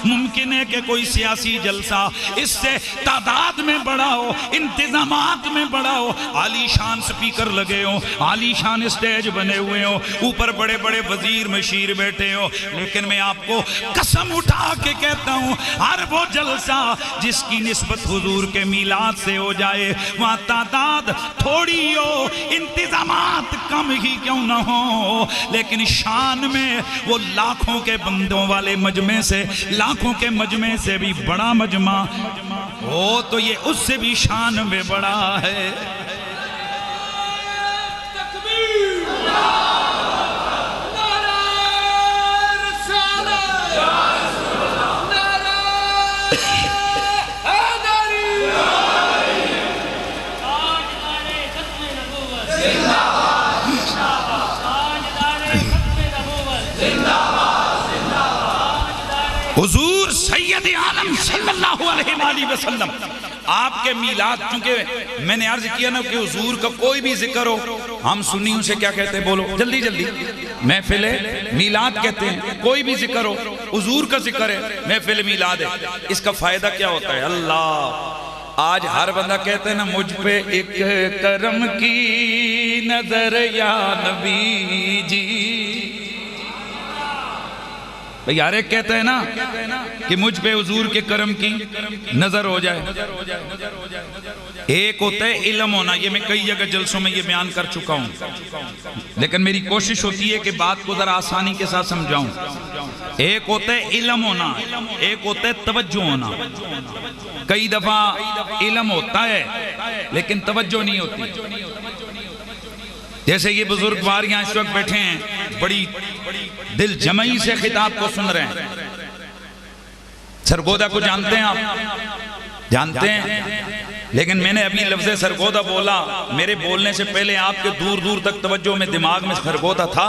ممکن ہے کہ کوئی سیاسی جلسہ اس سے تعداد میں بڑا ہو، انتظامات میں بڑا ہو، عالی شان سپیکر لگے ہو، عالی شان اسٹیج بنے ہوئے ہو، اوپر بڑے بڑے وزیر مشیر بیٹھے ہو، لیکن میں آپ کو قسم اٹھا کے کہتا ہوں ہر وہ جلسہ جس کی نسبت حضور کے میلاد سے ہو جائے، وہاں تعداد تھوڑی ہو، انتظامات کم ہی کیوں نہ ہو، لیکن شان میں وہ لاکھوں کے بندوں والے مجمع سے، لاکھوں کے مجمع سے بھی بڑا مجمع ہو تو یہ اس سے بھی شان میں بڑا ہے۔ حضور سید عالم صلی اللہ علیہ وآلہ وسلم آپ کے میلاد، چونکہ میں نے عرض کیا نا کہ حضور کا کوئی بھی ذکر ہو، ہم سنیوں سے کیا کہتے ہیں؟ بولو جلدی جلدی، محفل میلاد کہتے ہیں۔ کوئی بھی ذکر ہو، حضور کا ذکر ہے، محفل میلاد ہے۔ اس کا فائدہ کیا ہوتا ہے؟ اللہ، آج ہر بندہ کہتے ہیں نا مجھ پہ ایک کرم کی نظر یا نبی جی، بھئی ہر ایک کہتا ہے نا کہ مجھ پہ حضور کے کرم کی نظر ہو جائے. ایک ہوتا ہے علم ہونا، یہ میں کئی جگہ جلسوں میں یہ بیان کر چکا ہوں، لیکن میری کوشش ہوتی ہے کہ بات کو ذرا آسانی کے ساتھ سمجھاؤں. ایک ہوتا ہے علم ہونا، ایک ہوتا ہے توجہ ہونا. کئی دفعہ علم ہوتا ہے لیکن توجہ نہیں ہوتی. جیسے یہ بزرگ بار یہاں اس وقت بیٹھے ہیں، بڑی دل جمعی سے خطاب کو سن رہے ہیں. سرگودہ کو جانتے ہیں آپ؟ جانتے ہیں. لیکن میں نے ابھی لفظ سرگودہ بولا، میرے بولنے سے پہلے آپ کے دور دور تک توجہ میں دماغ میں سرگودہ تھا؟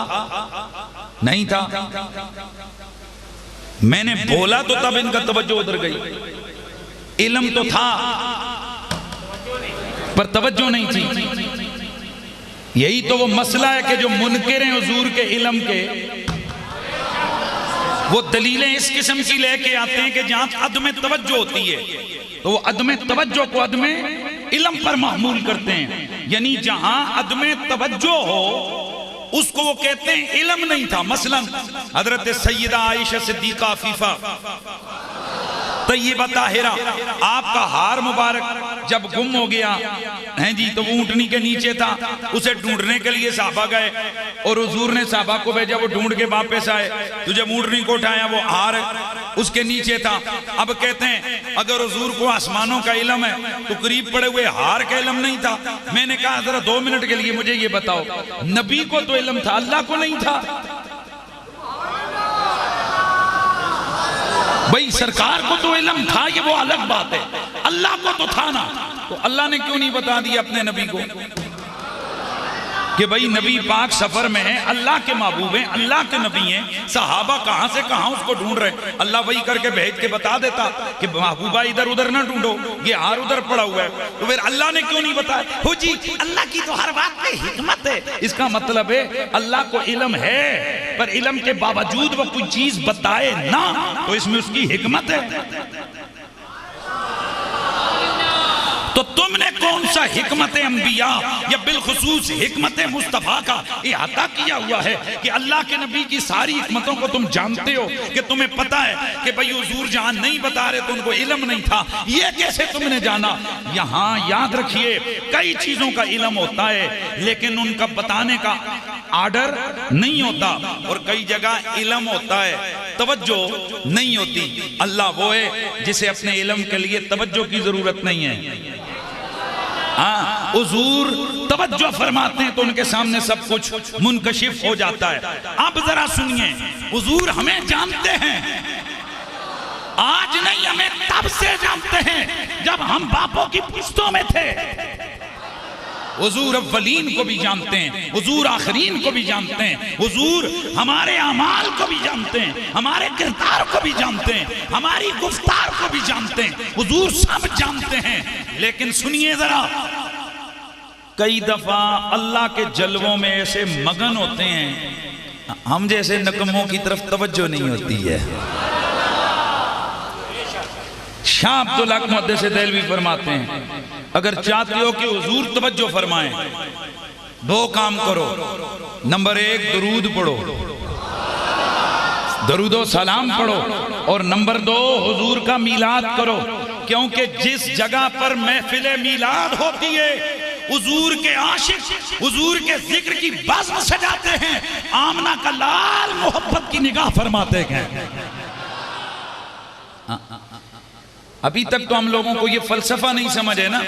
نہیں تھا. میں نے بولا تو تب ان کا توجہ ادھر گئی. علم تو تھا پر توجہ نہیں تھی. یہی تو وہ مسئلہ ہے کہ جو منکر ہیں حضور کے علم کے، وہ دلیلیں اس قسم کی لے کے آتے ہیں کہ جہاں عدم توجہ ہوتی ہے تو وہ عدم توجہ کو عدم علم پر محمول کرتے ہیں. یعنی جہاں عدم توجہ ہو اس کو وہ کہتے ہیں علم نہیں تھا. مثلا حضرت سیدہ عائشہ صدیقہ عفیفہ طیبہ طاہرہ، آپ کا ہار مبارک جب گم ہو گیا ہیں جی تو وہ اونٹنی کے نیچے تھا، اسے ڈھونڈنے کے لیے صحابہ گئے اور حضور نے صحابہ کو بھیجا، وہ ڈھونڈ کے واپس آئے تو جب اونٹنی کو اٹھایا وہ ہار اس کے نیچے تھا. اب کہتے ہیں اگر حضور کو آسمانوں کا علم ہے تو قریب پڑے ہوئے ہار کا علم نہیں تھا. میں نے کہا ذرا 2 منٹ کے لیے مجھے یہ بتاؤ، نبی کو تو علم تھا، اللہ کو نہیں تھا؟ بھئی سرکار کو تو علم تھا، یہ وہ الگ بات ہے. اللہ کو تو تھا نا، تو اللہ نے کیوں نہیں بتا دیا اپنے نبی کو کہ بھئی نبی پاک سفر میں ہیں، اللہ کے محبوب ہیں، اللہ کے نبی ہیں، صحابہ کہاں سے کہاں اس کو ڈھونڈ رہے ہیں. اللہ وہی کر کے بھیج کے بتا دیتا کہ محبوبہ ادھر ادھر نہ ڈھونڈو، یہ ہار ادھر پڑا ہوا ہے. تو پھر اللہ نے کیوں نہیں بتایا؟ ہو جی اللہ کی تو ہر بات میں حکمت ہے. اس کا مطلب ہے اللہ کو علم ہے پر علم کے باوجود وہ کوئی چیز بتائے نہ تو اس میں اس کی حکمت ہے. تو تم نے کون سا حکمت انبیاء یا بالخصوص حکمت مصطفیٰ کا احاطہ کیا ہوا ہے کہ اللہ کے نبی کی ساری حکمتوں کو تم جانتے ہو کہ تمہیں پتا ہے کہ بھئی حضور جہاں نہیں بتا رہے تو ان کو علم نہیں تھا. یہ کیسے تم نے جانا؟ یہاں یاد رکھیے کئی چیزوں کا علم ہوتا ہے لیکن ان کا بتانے کا آرڈر نہیں ہوتا، اور کئی جگہ علم ہوتا ہے توجہ نہیں ہوتی. اللہ وہ ہے جسے اپنے علم کے لیے توجہ کی ضرورت نہیں ہے. حضور توجہ فرماتے ہیں تو ان کے سامنے سب کچھ منکشف ہو جاتا ہے. اب ذرا سنیے، حضور ہمیں جانتے ہیں، آج نہیں ہمیں تب سے جانتے ہیں جب ہم باپوں کی پشتوں میں تھے. حضور اولین کو بھی جانتے ہیں، حضور آخرین کو بھی جانتے ہیں، حضور ہمارے اعمال کو بھی جانتے ہیں، ہمارے کردار کو بھی جانتے ہیں، ہماری گفتار کو بھی جانتے ہیں. حضور سب جانتے ہیں. لیکن سنیے ذرا، کئی دفعہ اللہ کے جلووں میں ایسے مگن ہوتے ہیں ہم جیسے نکموں کی طرف توجہ نہیں ہوتی ہے. شاہ عبدالحق محدث دہلوی فرماتے ہیں اگر چاہتے ہو کہ حضور توجہ فرمائیں 2 کام کرو. نمبر 1 درود پڑھو، درود و سلام پڑھو، اور نمبر 2 حضور کا میلاد کرو. کیونکہ جس جگہ پر محفل میلاد ہوتی ہے حضور کے عاشق حضور کے ذکر کی بزم سجاتے ہیں، آمنہ کا لال محبت کی نگاہ فرماتے ہیں. ابھی تک تو ہم لوگوں کو یہ فلسفہ نہیں سمجھ ہے نا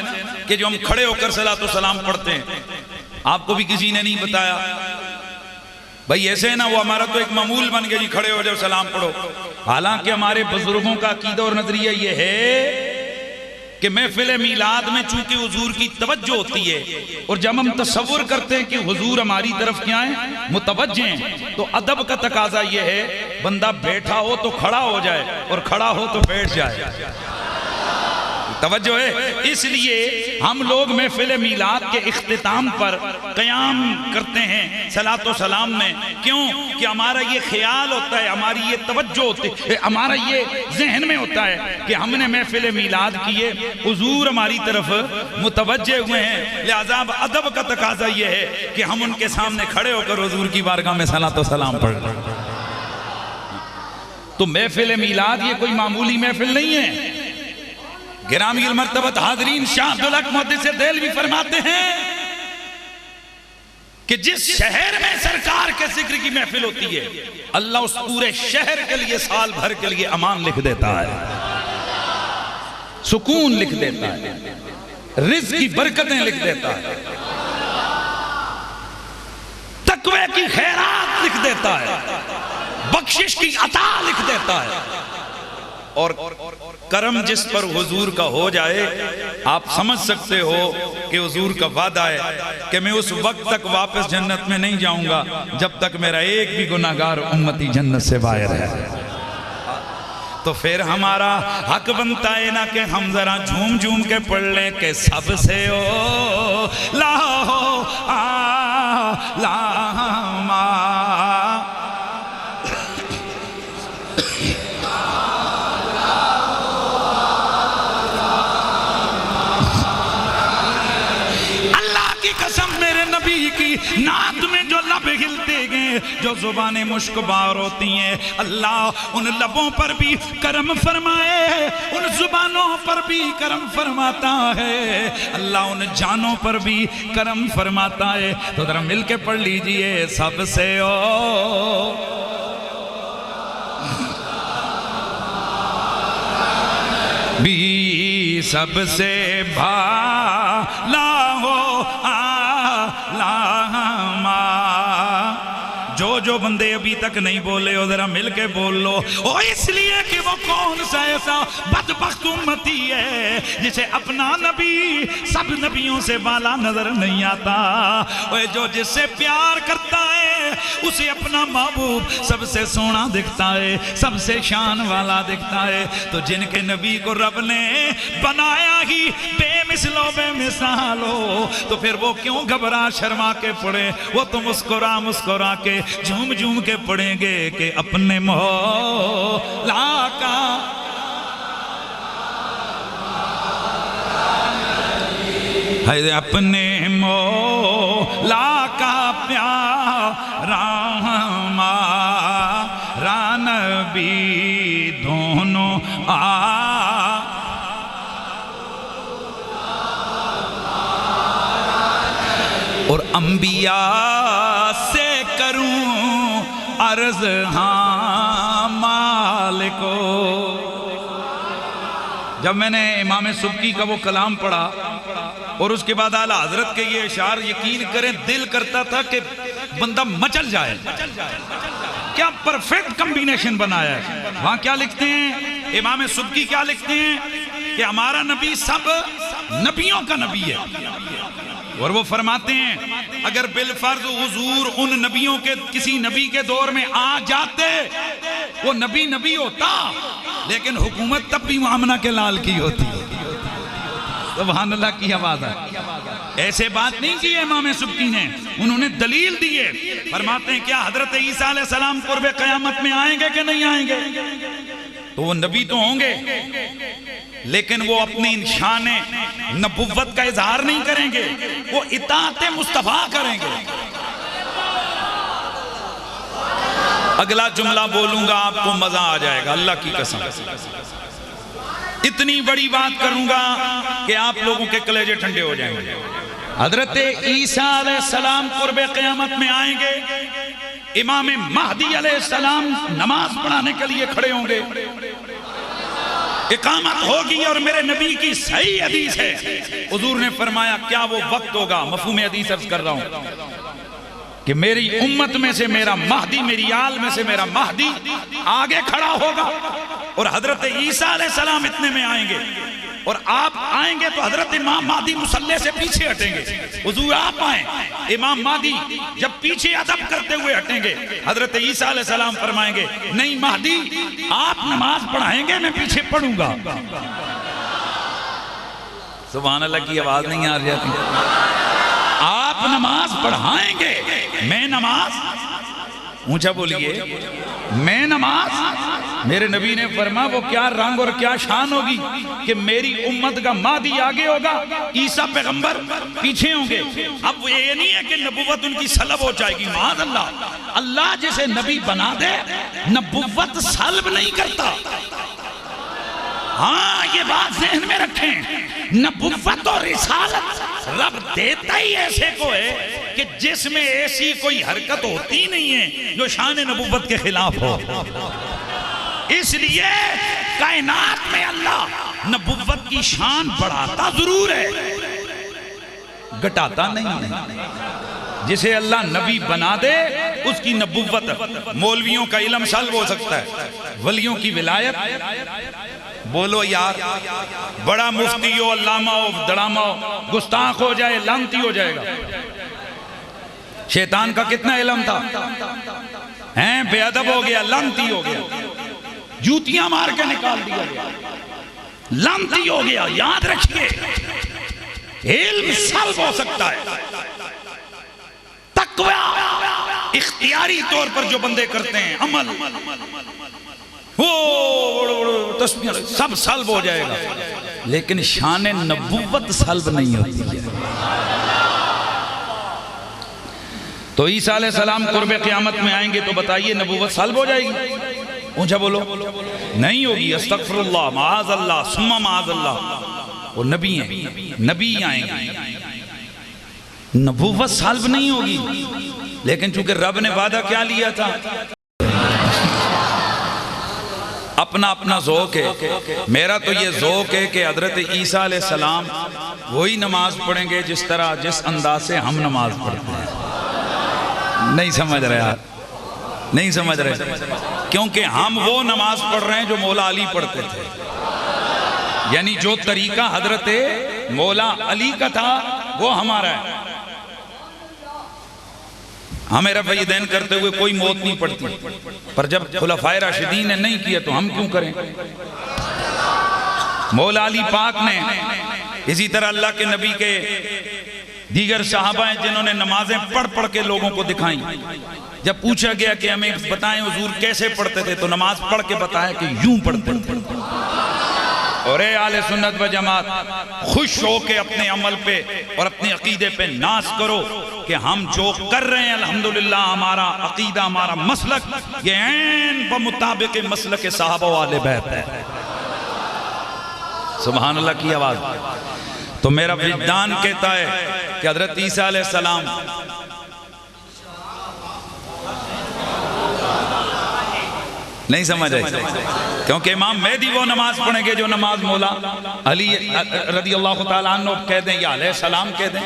کہ جو ہم کھڑے ہو کر صلاۃ و سلام پڑھتے ہیں. آپ کو بھی کسی نے نہیں بتایا. بھئی ایسے ہے نا، وہ ہمارا تو ایک معمول بن گیا جی کھڑے ہو جاؤ سلام پڑھو. حالانکہ ہمارے بزرگوں کا عقیدہ اور نظریہ یہ ہے کہ محفل میلاد میں چونکہ حضور کی توجہ ہوتی ہے اور جب ہم تصور کرتے ہیں کہ حضور ہماری طرف کیا ہیں متوجہ ہیں تو ادب کا تقاضا یہ ہے بندہ بیٹھا ہو تو کھڑا ہو جائے اور کھڑا ہو تو بیٹھ جائے. توجہ ہے. اس لیے ہم لوگ محفل میلاد کے اختتام پر قیام کرتے ہیں صلاۃ و سلام میں. کیوں کہ ہمارا یہ خیال ہوتا ہے، ہماری یہ توجہ ہوتی ہے، ہمارا یہ ذہن میں ہوتا ہے کہ ہم نے محفل میلاد کیے، حضور ہماری طرف متوجہ ہوئے ہیں. لہذا ادب کا تقاضا یہ ہے کہ ہم ان کے سامنے کھڑے ہو کر حضور کی بارگاہ میں صلاۃ و سلام پڑھیں. تو محفل میلاد یہ کوئی معمولی محفل نہیں ہے. گرامی المرتبت حاضرین، شاہ عبدالحق محدث دہلوی فرماتے ہیں کہ جس شہر میں سرکار کے ذکر کی محفل ہوتی ہے اللہ اس پورے شہر کے لیے سال بھر کے لیے امان لکھ دیتا ہے، سکون لکھ دیتا ہے، رزق کی برکتیں لکھ دیتا ہے، تقوی کی خیرات لکھ دیتا ہے، بخشش کی عطا لکھ دیتا ہے. اور کرم جس پر حضور کا ہو جائے، آپ سمجھ سکتے ہو کہ حضور کا وعدہ ہے کہ میں اس وقت تک واپس جنت میں نہیں جاؤں گا جب تک میرا ایک بھی گناہگار امتی جنت سے باہر ہے. تو پھر ہمارا حق بنتا ہے نا کہ ہم ذرا جھوم جھوم کے پڑھ لیں کہ سب سے او لا ہو لا ما. نعت میں جو لب ہلتے گئے، جو زبانیں مشکبار ہوتی ہیں، اللہ ان لبوں پر بھی کرم فرمائے، ان زبانوں پر بھی کرم فرماتا ہے، اللہ ان جانوں پر بھی کرم فرماتا ہے. تو ذرا مل کے پڑھ لیجئے سب سے او بھی سب سے بھالا ہو جو بندے ابھی تک نہیں بولے ہو ذرا مل کے بول لو. او اس لیے کہ وہ کون سا ایسا بدبخت امتی ہے جسے اپنا نبی سب نبیوں سے بالا نظر نہیں آتا. اوہ جو جس سے پیار کرتا ہے اسے اپنا محبوب سب سے سونا دکھتا ہے، سب سے شان والا دکھتا ہے. تو جن کے نبی کو رب نے بنایا ہی بے مثل و بے مثال ہو، تو پھر وہ کیوں گھبرا شرما کے پڑے؟ وہ تو مسکرا مسکرا کے جھوم جھوم کے پڑھیں گے کہ اپنے مولا کا ہے، اپنے مولا کا پیارا ہمارا نبی دونوں اور انبیاء سے کروں عرض ہاں مالکو. جب میں نے امام سبکی کا وہ کلام پڑھا اور اس کے بعد اعلیٰ حضرت کے یہ اشعار، یقین کریں دل کرتا تھا کہ بندہ مچل جائے. کیا پرفیکٹ کمبینیشن بنایا ہے. وہاں کیا لکھتے ہیں امام سبکی؟ کیا لکھتے ہیں کہ ہمارا نبی سب نبیوں کا نبی ہے. اور وہ فرماتے ہیں اگر بالفرض حضور ان نبیوں کے کسی نبی کے دور میں آ جاتے وہ نبی نبی ہوتا، لیکن حکومت تب بھی آمنہ کے لال کی ہوتی. سبحان اللہ کی آواز ہے. ایسے بات نہیں کی امام سبکی نے، انہوں نے دلیل دیے. فرماتے ہیں کیا حضرت عیسیٰ علیہ السلام قرب قیامت میں آئیں گے کہ نہیں آئیں گے؟ تو وہ نبی تو ہوں گے لیکن وہ اپنی شان نبوت کا اظہار نہیں کریں گے، وہ اطاعت مصطفیٰ کریں گے. اگلا جملہ بولوں گا آپ کو مزہ آ جائے گا، اللہ کی قسم. اتنی بڑی بات کروں گا کہ آپ لوگوں کے کلیجے ٹھنڈے ہو جائیں گے. حضرت عیسیٰ علیہ السلام قرب قیامت میں آئیں گے، امام مہدی علیہ السلام نماز پڑھانے کے لیے کھڑے ہوں گے، اقامت ہوگی اور میرے نبی کی صحیح حدیث ہے. حضور نے فرمایا کیا وہ وقت ہوگا، مفہوم حدیث عرض کر رہا ہوں، کہ میری امت میں سے میرا مہدی، میری آل میں سے میرا مہدی آگے کھڑا ہوگا اور حضرت عیسیٰ علیہ السلام اتنے میں آئیں گے اور آپ آئیں گے تو حضرت امام مہدی مصلی سے پیچھے ہٹیں گے. حضور آپ آئیں، امام مہدی جب پیچھے ادب کرتے ہوئے ہٹیں گے، حضرت عیسیٰ علیہ السلام فرمائیں گے نہیں مہدی آپ نماز پڑھائیں گے میں پیچھے پڑھوں گا. سبحان اللہ کی آواز نہیں آ رہی تھی. آپ نماز پڑھائیں گے، میں نماز، اونچا بولیے، میں نماز. میرے نبی نے فرمایا وہ کیا رنگ اور کیا شان ہوگی کہ میری امت کا مہدی آگے ہوگا، عیسیٰ پیغمبر پیچھے ہوں گے. اب یہ نہیں ہے کہ نبوت ان کی سلب ہو جائے گی، معاذ اللہ. اللہ جسے نبی بنا دے نبوت سلب نہیں کرتا. ہاں یہ بات ذہن میں رکھیں، نبوت اور رسالت رب دیتا ہی ایسے کو ہے کہ جس میں ایسی کوئی حرکت ہوتی نہیں ہے جو شان نبوت کے خلاف ہو. اس لیے کائنات میں اللہ نبوت کی شان بڑھاتا ضرور ہے، گھٹاتا نہیں ہے. جسے اللہ نبی بنا دے اس کی نبوت، مولویوں کا علم سلب ہو سکتا ہے، ولیوں کی ولایت. بولو یار، بڑا مفتی ہو، علامہ ہو، دڑامہ ہو، گستاخ ہو جائے لعنتی ہو جائے گا. شیطان کا کتنا علم تھا، بے ادب ہو گیا، لعنتی ہو گیا، جوتیاں مار کے نکال دیا گیا، لعنتی ہو گیا. یاد رکھیے علم سلب ہو سکتا ہے. تقوی اختیاری طور پر جو بندے کرتے ہیں، عمل وہ تسبیح سب سلب ہو جائے گا، لیکن شان نبوت سلب نہیں ہوتی ہے. تو عیسیٰ علیہ السلام قرب قیامت میں آئیں گے تو بتائیے نبوت سلب ہو جائے گی؟ اونچا بولو. نہیں ہوگی. استغفر اللہ، معاذ اللہ، ثم معاذ اللہ. وہ نبی ہیں، نبی آئیں گے، نبوت سلب نہیں ہوگی. لیکن چونکہ رب نے وعدہ کیا لیا تھا، اپنا اپنا ذوق ہے. میرا تو یہ ذوق ہے کہ حضرت عیسیٰ علیہ السلام وہی نماز پڑھیں گے جس طرح جس انداز سے ہم نماز پڑھتے ہیں. نہیں سمجھ رہے آپ، نہیں سمجھ رہے، کیونکہ ہم وہ نماز پڑھ رہے ہیں جو مولا علی پڑھتے تھے. یعنی جو طریقہ حضرت مولا علی کا تھا وہ ہمارا ہے. ہمیں رفع یدین کرتے ہوئے کوئی موت نہیں پڑتی، پر جب خلفائے راشدین نے نہیں کیا تو ہم کیوں کریں؟ مولا علی پاک نے، اسی طرح اللہ کے نبی کے دیگر صحابہ ہیں جنہوں نے نمازیں پڑھ پڑھ کے لوگوں کو دکھائیں. جب پوچھا گیا کہ ہمیں بتائیں حضور کیسے پڑھتے تھے، تو نماز پڑھ کے بتایا کہ یوں پڑھتے تھے. اور اے اہل سنت و جماعت، خوش ہو کے اپنے عمل پہ اور اپنے عقیدے پہ ناز کرو کہ ہم جو کر رہے ہیں الحمدللہ ہمارا عقیدہ، ہمارا مسلک یہ عین بمطابق مسلک صحابہ و اہل بیت ہے. سبحان اللہ کی آواز. تو میرا وجدان کہتا ہے کہ حضرت عیسیٰ علیہ السلام نہیں سمجھ آئی، کیونکہ امام مہدی وہ نماز پڑھیں گے جو نماز مولا علی رضی اللہ تعالیٰ عنہ کہہ دیں یا علیہ السلام کہہ دیں.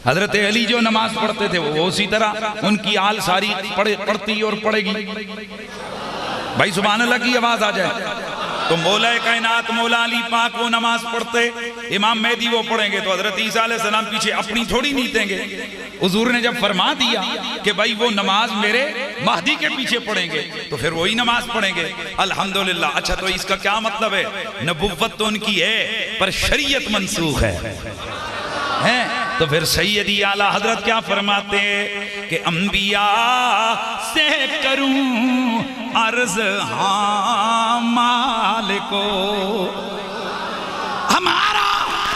حضرت علی جو نماز پڑھتے تھے وہ اسی طرح ان کی آل ساری پڑھتی اور پڑھے گی. بھائی سبحان اللہ کی آواز آ جائے. تو مولا کائنات مولا علی پاک وہ نماز پڑھتے، امام مہدی وہ پڑھیں گے، تو حضرت عیسیٰ علیہ السلام پیچھے اپنی تھوڑی نیتیں گے. حضور نے جب فرما دیا کہ بھائی وہ نماز میرے مہدی کے پیچھے پڑھیں گے تو پھر وہی نماز پڑھیں گے الحمدللہ. اچھا تو اس کا کیا مطلب ہے؟ نبوت تو ان کی ہے پر شریعت منسوخ ہے. تو پھر سیدی اعلیٰ حضرت کیا فرماتے ہیں کہ انبیاء سے کروں عرض ہاں مالکو. ہمارا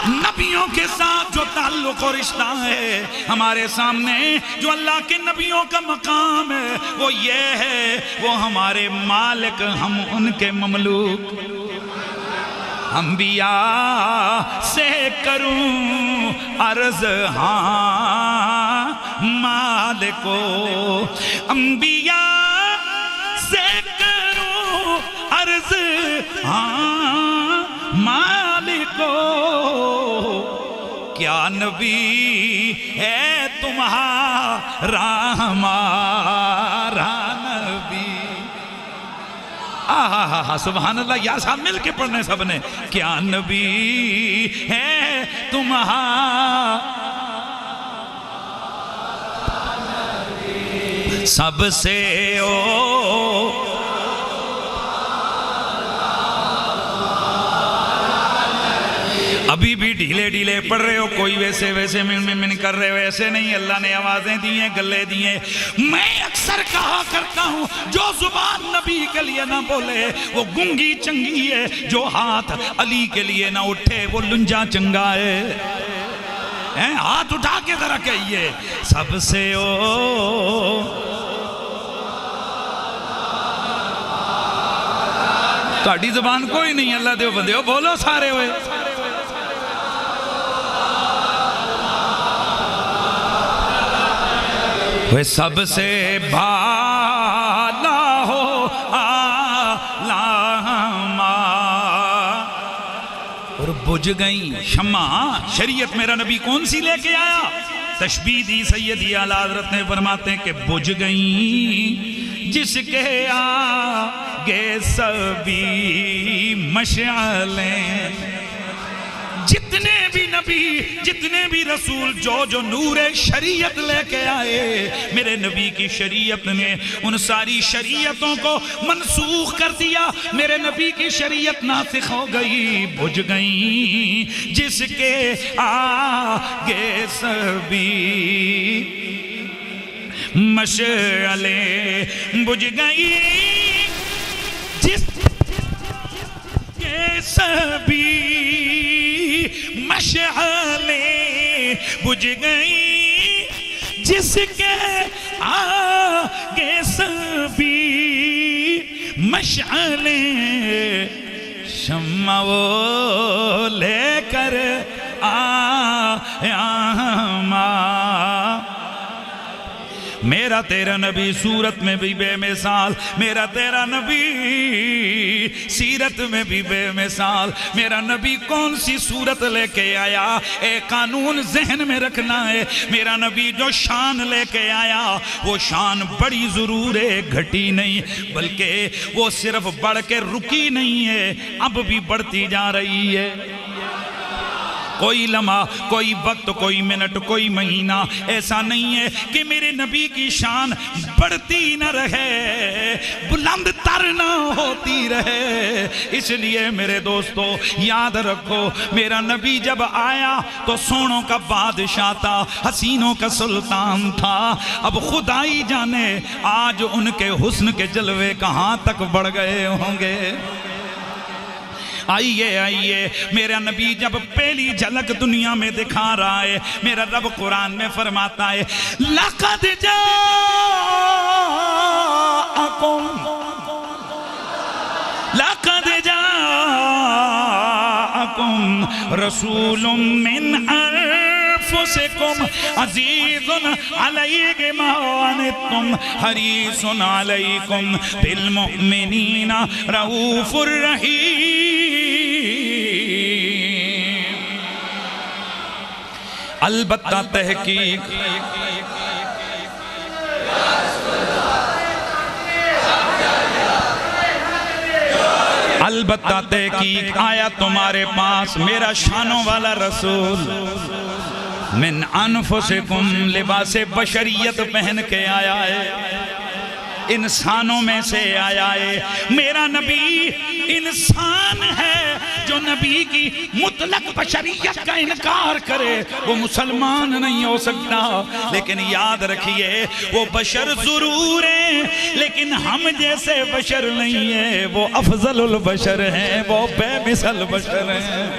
نبیوں کے ساتھ جو تعلق اور رشتہ ہے، ہمارے سامنے جو اللہ کے نبیوں کا مقام ہے وہ یہ ہے، وہ ہمارے مالک، ہم ان کے مملوک. انبیاء سے کروں عرض ہاں مالکو. انبیاء سے کروں عرض ہاں مالکو. کیا نبی ہے تمہارا ہمارا نبی. سبحان اللہ. یا صاحب مل کے پڑھنے سب نے. کیا نبی ہے تمہارا سب سے ابھی بھی ڈھیلے ڈھیلے پڑھ رہے ہو، کوئی ویسے ویسے من کر رہے ہو، ایسے نہیں. اللہ نے آوازیں دی ہیں، گلے دی ہیں. میں اکثر کہا کرتا ہوں جو زبان نبی کے لیے نہ بولے وہ گنگی چنگی ہے، جو ہاتھ علی کے لیے نہ اٹھے وہ لنجا چنگا ہے. ہاتھ اٹھا کے ذرا کہیے سب سے تہاڈی زبان کوئی نہیں اللہ دے بندیو بولو سارے ہوئے وہ سب سے بھالا ہو علامہ اور بجھ گئیں شمع شریعت میرا نبی کون سی لے کے آیا تشبیہ دی سیدی اعلیٰ حضرت نے فرماتے ہیں کہ بجھ گئیں جس کے آگے سبھی مشعلیں جتنے بھی نبی جتنے بھی رسول جو نور شریعت لے کے آئے میرے نبی کی شریعت نے ان ساری شریعتوں کو منسوخ کر دیا میرے نبی کی شریعت ناسخ ہو گئی بجھ گئی جس کے آگے سبھی مشعلیں بجھ گئی جس کے سبھی مشعلیں بجھ گئی جس کے آگے سبھی مشعلیں شمع وہ لے کر آیا میرا تیرا نبی صورت میں بھی بے مثال میرا تیرا نبی سیرت میں بھی بے مثال میرا نبی کون سی صورت لے کے آیا ایک قانون ذہن میں رکھنا ہے میرا نبی جو شان لے کے آیا وہ شان بڑی ضرور ہے گھٹی نہیں بلکہ وہ صرف بڑھ کے رکی نہیں ہے اب بھی بڑھتی جا رہی ہے کوئی لمحہ کوئی وقت کوئی منٹ کوئی مہینہ ایسا نہیں ہے کہ میرے نبی کی شان بڑھتی نہ رہے بلند تر نہ ہوتی رہے اس لیے میرے دوستو یاد رکھو میرا نبی جب آیا تو سونوں کا بادشاہ تھا حسینوں کا سلطان تھا اب خدائی جانے آج ان کے حسن کے جلوے کہاں تک بڑھ گئے ہوں گے آئیے میرا نبی جب پہلی جھلک دنیا میں دکھا رہا ہے میرا رب قرآن میں فرماتا ہے لَقَدْ جَاءَكُمْ رَسُولٌ مِّنْ أَنفُسِكُمْ عَزِيزٌ عَلَيْكُمْ مَا عَنِتُّمْ حَرِيصٌ عَلَيْكُمْ بِالْمُؤْمِنِينَ رَءُوفٌ رَحِيمٌ البتہ تحقیق البتہ تحقیق آیا تمہارے پاس میرا شانوں والا رسول من انفسکم لباس بشریت پہن کے آیا ہے انسانوں میں سے آیا ہے میرا نبی انسان ہے جو نبی کی مطلق بشریت کا انکار کرے وہ مسلمان نہیں ہو سکتا لیکن یاد رکھیے وہ بشر ضرور ہیں لیکن ہم جیسے بشر نہیں ہیں وہ افضل البشر ہیں وہ بے مثل بشر ہیں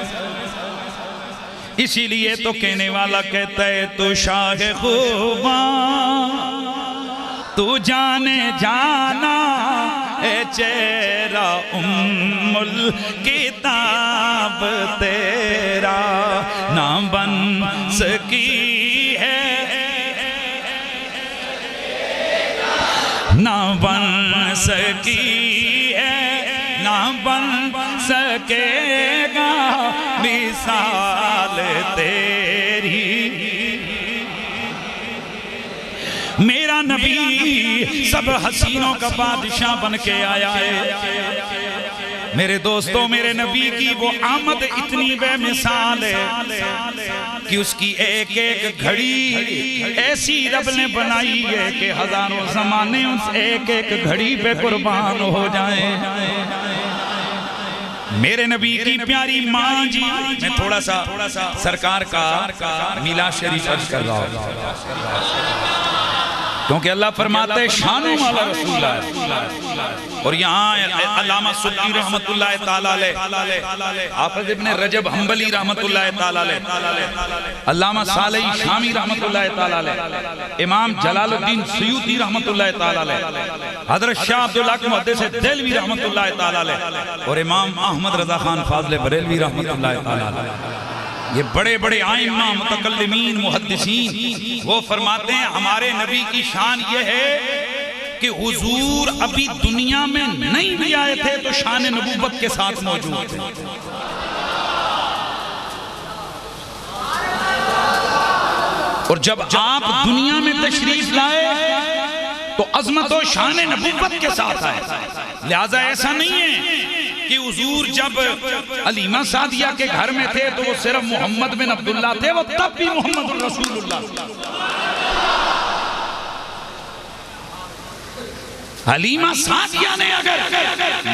اسی لیے تو کہنے والا کہتا ہے تو شاہ خوباں تو جانے جانا اے چہرہ ام الکتاب تیرا نہ بن سکی ہے نہ بن سکی ہے نہ بن سکے گا مثال تیری میرا نبی سب حسینوں کا بادشاہ بن کے آیا ہے میرے دوستوں میرے نبی کی وہ آمد اتنی بے مثال ہے کہ اس کی ایک ایک گھڑی ایسی رب نے بنائی ہے کہ ہزاروں زمانے اس ایک ایک گھڑی پہ قربان ہو جائیں میرے نبی کی پیاری ماں جی میں تھوڑا سا سرکار کا میلاد شریف عرض کر رہا ہوں کیونکہ اللہ فرماتا ہے شانوں والا رسول ہے اور یہاں علامہ سبکی رحمت اللہ تعالی علیہ، حافظ ابن رجب حنبلی رحمت اللہ تعالی علیہ، علامہ صالحی شامی رحمت اللہ تعالی علیہ، امام جلال الدین سیوطی رحمت اللہ تعالی علیہ، حضرت شاہ عبدالحق محدث دہلوی رحمت اللہ تعالی علیہ، اور امام احمد رضا خان فاضل بریلوی رحمت اللہ تعالی علیہ، یہ بڑے بڑے آئمہ متکلمین محدثین، وہ فرماتے ہیں ہمارے نبی کی شان یہ ہے کہ حضور ابھی دنیا میں نہیں بھی آئے تھے تو شان نبوت کے ساتھ موجود تھے۔ اور جب آپ دنیا میں تشریف لائے تو عظمت و شان نبوت کے ساتھ آئے، لہذا ایسا نہیں ہے کہ حضور جب علیمہ سعدیہ کے گھر میں تھے تو وہ صرف محمد بن عبداللہ تھے، وہ تب بھی محمد الرسول اللہ۔ علیمہ سعدیہ نے اگر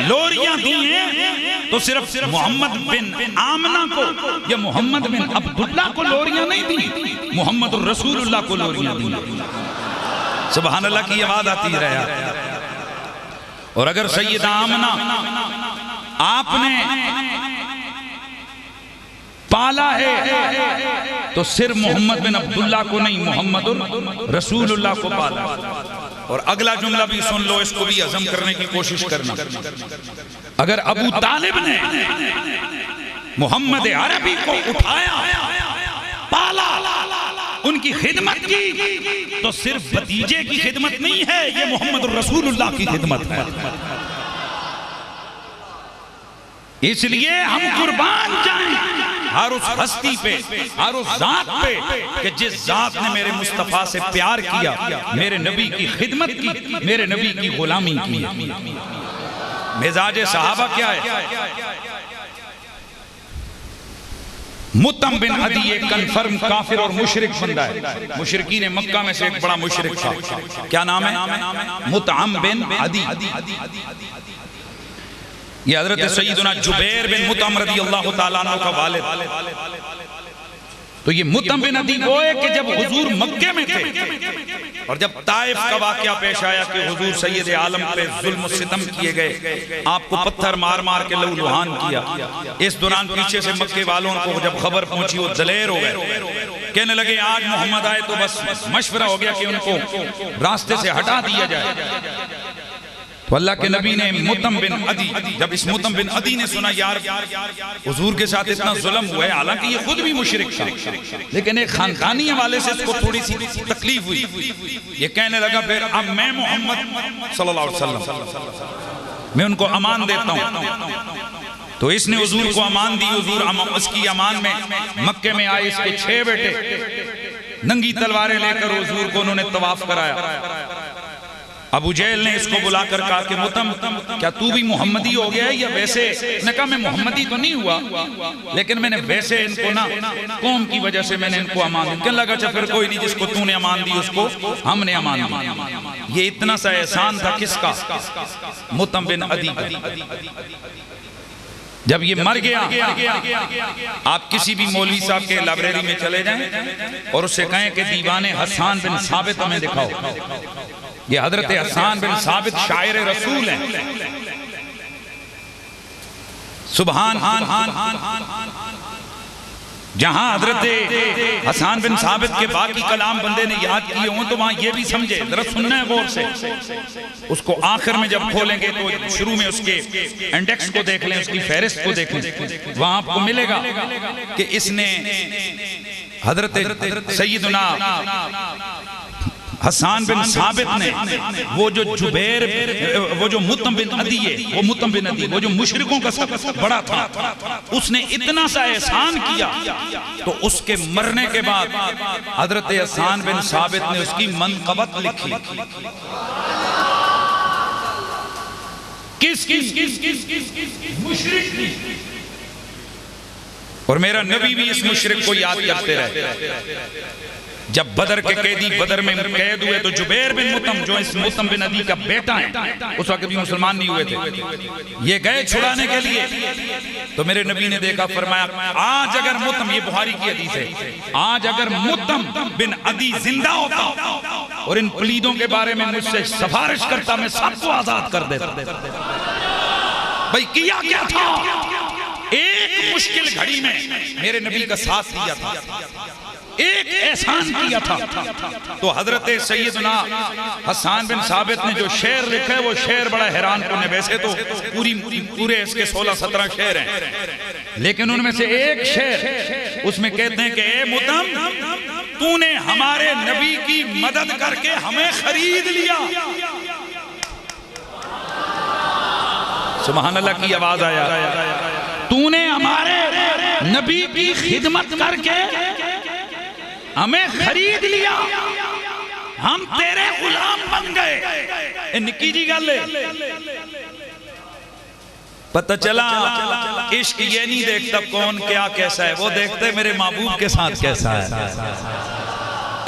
لوریاں دی ہیں تو صرف محمد بن آمنہ کو یا محمد بن عبداللہ کو لوریاں نہیں دی، محمد الرسول اللہ کو لوریاں دی۔ سبحان اللہ کی آواز آتی رہا۔ اور اگر سیدہ آمنہ آپ نے پالا ہے تو صرف محمد بن عبداللہ کو نہیں، محمد رسول اللہ کو پالا۔ اور اگلا جملہ بھی سن لو، اس کو بھی عزم کرنے کی کوشش کرنا۔ اگر ابو طالب نے محمد عربی کو اٹھایا، پالا، ان کی خدمت کی، تو صرف بھتیجے کی خدمت نہیں ہے، یہ محمد رسول اللہ کی خدمت ہے۔ اس لیے ہم قربان جائیں ہر اس ہستی پہ، ہر اس ذات پہ کہ جس ذات نے میرے مصطفیٰ سے پیار کیا، میرے نبی کی خدمت کی، میرے نبی کی غلامی کی۔ مزاج صحابہ کیا ہے؟ مطعم بن عدی ایک کنفرم کافر اور مشرک بندہ ہے، مشرکین مکہ میں سے ایک بڑا مشرک تھا۔ کیا نام ہے؟ مطعم بن عدی۔ یہ حضرت سیدنا جبیر بن مطعم رضی اللہ تعالیٰ عنہ کا والد۔ تو یہ مطعم بن عدی وہ ہے کہ جب حضور مکے میں تھے اور جب طائف کا واقعہ پیش آیا کہ حضور سید عالم پہ ظلم و ستم کیے گئے، آپ کو پتھر مار مار کے لہو لہان کیا، اس دوران پیچھے سے مکے والوں کو جب خبر پہنچی وہ دلیر ہو گئے، کہنے لگے آج محمد آئے تو بس مشورہ ہو گیا کہ ان کو راستے سے ہٹا دیا جائے۔ تو اللہ کے نبی نے مطعم بن عدی، جب اس مطعم بن عدی نے سنا یار حضور کے ساتھ اتنا ظلم ہوا ہے، حالانکہ یہ خود بھی مشرک تھا لیکن ایک خاندانی حوالے سے اس کو تھوڑی سی تکلیف ہوئی، یہ کہنے لگا پھر اب میں محمد صلی اللہ علیہ وسلم میں ان کو امان دیتا ہوں۔ تو اس نے حضور کو امان دی، حضور اس کی امان میں مکے میں آئے، اس کے 6 بیٹے ننگی تلواریں لے کر حضور کو انہوں نے طواف کرایا۔ ابو جہل نے اس کو بلا کر کہا کہ مطعم کیا تو بھی محمدی ہو گیا ہے یا ویسے؟ نے کہا میں محمدی تو نہیں ہوا لیکن میں نے ویسے ان کو قوم کی وجہ سے میں نے ان کو امان دی۔ کہنے لگا اچھا پھر کوئی نہیں، جس کو تو نے امان دی اس کو ہم نے امان دی۔ یہ اتنا سا احسان تھا کس کا؟ مطعم بن عدی کا۔ جب یہ مر گیا، آپ کسی بھی مولوی صاحب کے لائبریری میں چلے جائیں اور اس سے کہیں کہ دیوان حسان بن ثابت ہمیں دکھاؤ۔ یہ حضرت حسان بن ثابت شاعر رسول ہیں۔ سبحان جہاں حضرت حسان بن ثابت کے باقی کلام بندے نے یاد کیے ہوں تو وہاں یہ بھی سمجھے، ذرا سننا ہے غور سے، اس کو آخر میں جب کھولیں گے تو شروع میں اس کے انڈیکس کو دیکھ لیں، اس کی فہرست کو دیکھ لیں، وہاں آپ کو ملے گا کہ اس نے حضرت سیدنا حسان بن ثابت نے وہ جو جبیر، وہ جو مطعم بن عدی ہے، وہ مطعم بن عدی وہ جو مشرکوں کا سب بڑا تھا، اس نے اتنا سا احسان کیا تو اس کے مرنے کے بعد حضرت حسان بن ثابت نے اس کی منقبت لکھی۔ کس مشرک؟ اور میرا نبی بھی اس مشرک کو یاد کرتے رہے۔ جب بدر کے قیدی بدر میں قید ہوئے تو جبیر بن مطعم جو اس مطعم بن عدی کا بیٹا ہے، اس وقت بھی مسلمان نہیں ہوئے تھے، یہ گئے چھڑانے کے لیے، تو میرے نبی نے دیکھا، فرمایا آج اگر مطعم، یہ بخاری کی حدیث ہے، آج اگر مطعم بن عدی زندہ ہوتا اور ان پلیدوں کے بارے میں مجھ سے سفارش کرتا، میں سب کو آزاد کر دیتا۔ بھئی کیا کیا تھا؟ ایک مشکل گھڑی میں میرے نبی کا ساتھ دیا تھا، ایک احسان کیا تھا۔ تو حضرت سیدنا حسان بن ثابت نے جو شعر لکھا ہے وہ شعر بڑا حیران کرنے، ویسے تو پورے اس کے 16-17 شعر ہیں، لیکن ان میں سے ایک شعر اس میں کہتے ہیں کہ اے مطعم، تو نے ہمارے نبی کی مدد کر کے ہمیں خرید لیا۔ سبحان اللہ کی آواز آیا، تو نے ہمارے نبی کی خدمت کر کے ہمیں خرید لیا، ہم تیرے غلام بن گئے۔ نکی جی گالے پتہ چلا عشق یہ نہیں دیکھتا کون کیا کیسا ہے، وہ دیکھتے میرے محبوب کے ساتھ کیسا ہے۔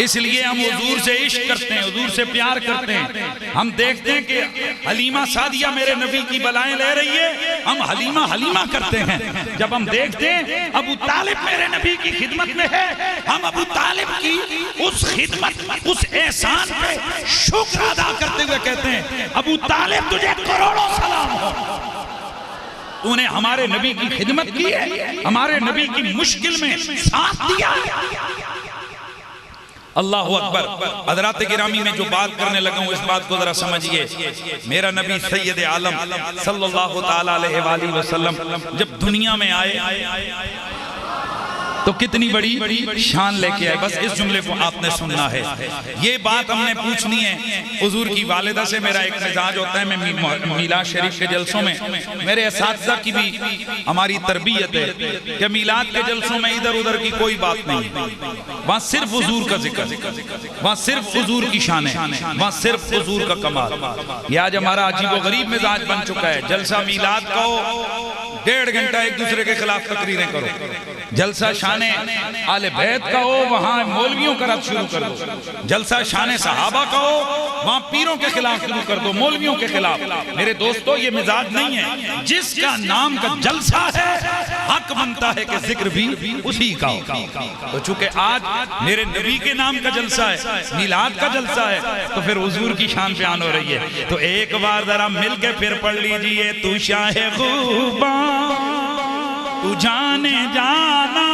اس لیے ہم حضور سے عشق کرتے ہیں، حضور سے پیار کرتے ہیں۔ ہم دیکھتے ہیں کہ حلیمہ سعدیہ میرے نبی کی بلائیں لے رہی ہے، ہم حلیمہ حلیمہ کرتے ہیں۔ جب ہم دیکھتے ہیں ابو طالب میرے نبی کی خدمت میں ہے، ہم ابو طالب کی اس خدمت، اس احسان پہ شکر ادا کرتے ہوئے کہتے ہیں ابو طالب تجھے کروڑوں سلام ہو، تو نے ہمارے نبی کی خدمت کی ہے، ہمارے نبی کی مشکل میں ساتھ دیا۔ اللہ اکبر۔ حضرات گرامی میں جو بات کرنے لگا ہوں اس بات کو ذرا سمجھئے، میرا نبی سید عالم صلی اللہ تعالیٰ علیہ وآلہ وسلم جب دنیا میں آئے تو کتنی بڑی شان لے کے آئے، بس اس جملے کو آپ نے سننا ہے۔ یہ بات ہم نے پوچھنی ہے حضور کی والدہ سے۔ میرا ایک مزاج ہوتا ہے، میں میلاد شریف کے جلسوں میں، میرے اساتذہ کی بھی ہماری تربیت ہے کہ میلاد کے جلسوں میں ادھر ادھر کی کوئی بات نہیں، وہاں صرف حضور کا ذکر، وہاں صرف حضور کی شان ہے، وہاں صرف حضور کا کمال۔ یہ آج ہمارا عجیب و غریب مزاج بن چکا ہے، جلسہ میلاد کا ہو 1.5 گھنٹہ ایک دوسرے کے خلاف تقریریں کرو، جلسہ شان آل بیت کا ہو وہاں مولویوں کا رد شروع کر دو، جلسہ شان صحابہ کا ہو وہاں پیروں کے خلاف شروع کر دو، مولویوں کے خلاف۔ میرے دوستو یہ مزاج نہیں ہے، جس کا نام کا جلسہ ہے حق بنتا ہے کہ ذکر بھی اسی کا ہو۔ تو چونکہ آج میرے نبی کے نام کا جلسہ ہے، میلاد کا جلسہ ہے، تو پھر حضور کی شان بیان ہو رہی ہے۔ تو ایک بار ذرا مل کے پھر پڑھ لیجئے، تو شاہ خوباں تو جانے جانا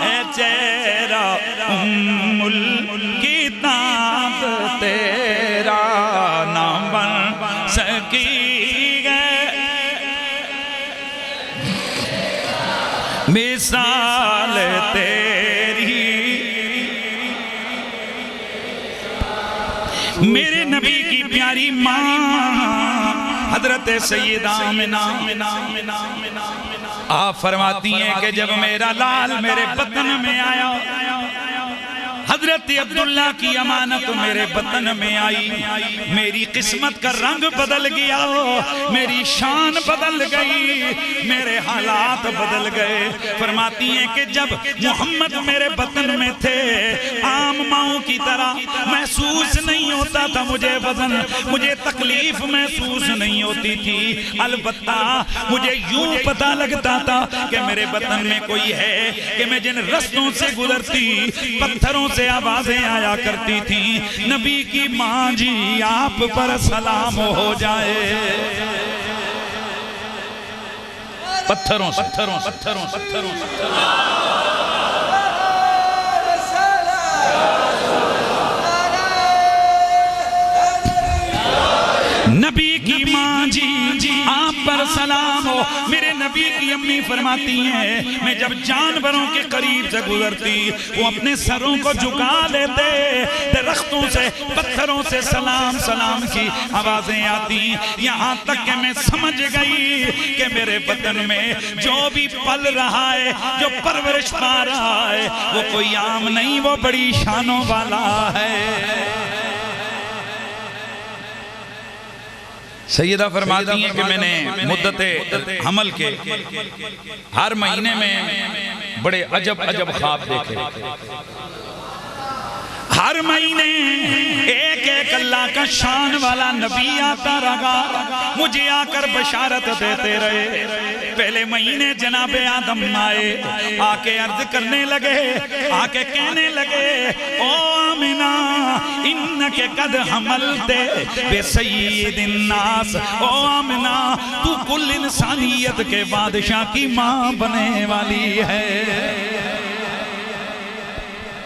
ہے چہرہ ام الکتاب تیرا نہ بن سکی ہے مثال تیری۔ میرے نبی کی پیاری ماں حضرت سیدہ آمنہ آپ فرماتی ہیں کہ جب میرا لال میرے بطن میں آیا، حضرت عبداللہ کی امانت میرے بطن میں آئی، میری قسمت کا رنگ بدل گیا، میری شان بدل گئی، میرے حالات بدل گئے۔ فرماتی ہیں کہ جب محمد میرے بطن میں تھے، عام ماؤں کی طرح محسوس نہیں ہوتا تھا مجھے وزن، مجھے تکلیف محسوس نہیں ہوتی تھی، البتہ مجھے یوں پتہ لگتا تھا کہ میرے بطن میں کوئی ہے، کہ میں جن رستوں سے گزرتی پتھروں سے آوازیں آیا کرتی تھیں، نبی کی ماں جی آپ پر سلام ہو جائے۔ پتھروں سے نبی کی ماں جی آپ پر سلام ہو۔ میرے نبی کی امی فرماتی ہیں میں جب جانوروں کے قریب سے گزرتی وہ اپنے سروں کو جھکا لیتے، درختوں سے پتھروں سے سلام سلام کی آوازیں آتی، یہاں تک کہ میں سمجھ گئی کہ میرے بدن میں جو بھی پل رہا ہے، جو پرورش پا رہا ہے، وہ کوئی عام نہیں، وہ بڑی شانوں والا ہے۔ سیدہ فرماتی ہیں کہ میں نے مدت حمل کے ہر مہینے میں بڑے عجب خواب دیکھے، ہر مہینے ایک ایک اللہ کا شان والا نبی آتا رہا، مجھے آ کر بشارت دیتے رہے۔ پہلے مہینے جناب آدم آئے، آ کے عرض کرنے لگے، آ کے کہنے لگے، او آمنہ انک قد حملت بے سید الناس، او آمنہ تو کل انسانیت کے بادشاہ کی ماں بنے والی ہے۔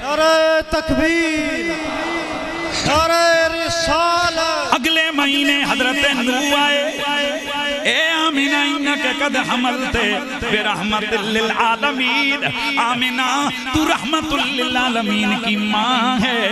نعرہ تکبیر، نعرہ رسالت۔ اگلے مہینے حضرت نوح آئے، اے آمنہ انک قد حملت برحمت للعالمین، آمنہ تو رحمت للعالمین کی ماں ہے۔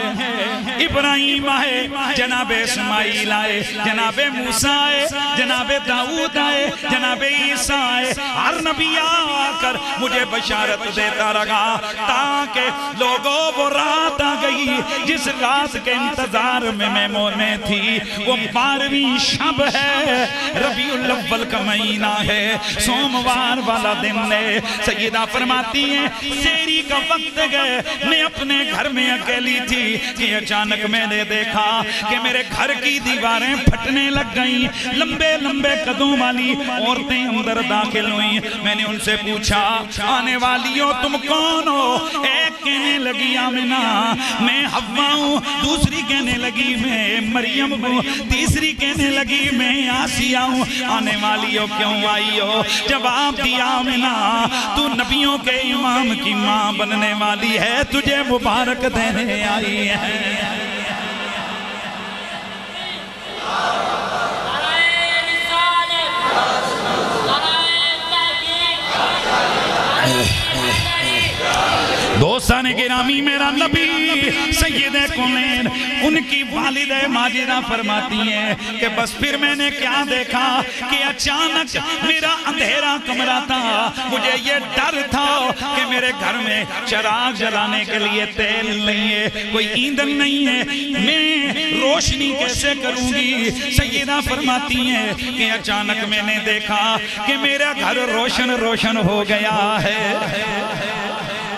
ابراہیم آئے، جناب اسماعیل آئے، جناب موسیٰ آئے، جناب داؤد آئے، جناب عیسیٰ آئے، ہر نبی آ کر مجھے بشارت دیتا رہا، تاکہ لوگوں وہ رات آ گئی جس رات کے انتظار میں تھی، وہ 12ویں شب ہے، ربیع الاول کا مہینہ ہے، سوموار والا دن ہے۔ سیدہ فرماتی ہیں سیری کا وقت گئے، میں اپنے گھر میں اکیلی تھی کہ اچانک میں نے دیکھا کہ میرے گھر کی دیواریں پھٹنے لگ گئیں، لمبے لمبے قدوں والی عورتیں اندر داخل ہوئیں۔ میں نے ان سے پوچھا آنے والی ہو تم کون ہو؟ ایک کہنے لگی آمنہ میں حوا ہوں، دوسری کہنے لگی میں مریم ہوں، تیسری کہنے لگی میں آسیہ ہوں۔ آنے والی ہو کیوں آئی ہو؟ جواب دیا آمنہ تو نبیوں کے امام کی ماں بننے والی ہے، تجھے مبارک دینے آئی ہے۔ دوستان گرامی میرا نبی سید کونین ان کی والدہ ماجدہ فرماتی ہیں کہ بس پھر میں نے کیا دیکھا کہ اچانک میرا اندھیرا کمرہ تھا، مجھے یہ ڈر تھا کہ میرے گھر میں چراغ جلانے کے لیے تیل نہیں ہے، کوئی ایندھن نہیں ہے، میں روشنی کیسے کروں گی؟ سیدہ فرماتی ہیں کہ اچانک میں نے دیکھا کہ میرا گھر روشن روشن ہو گیا ہے۔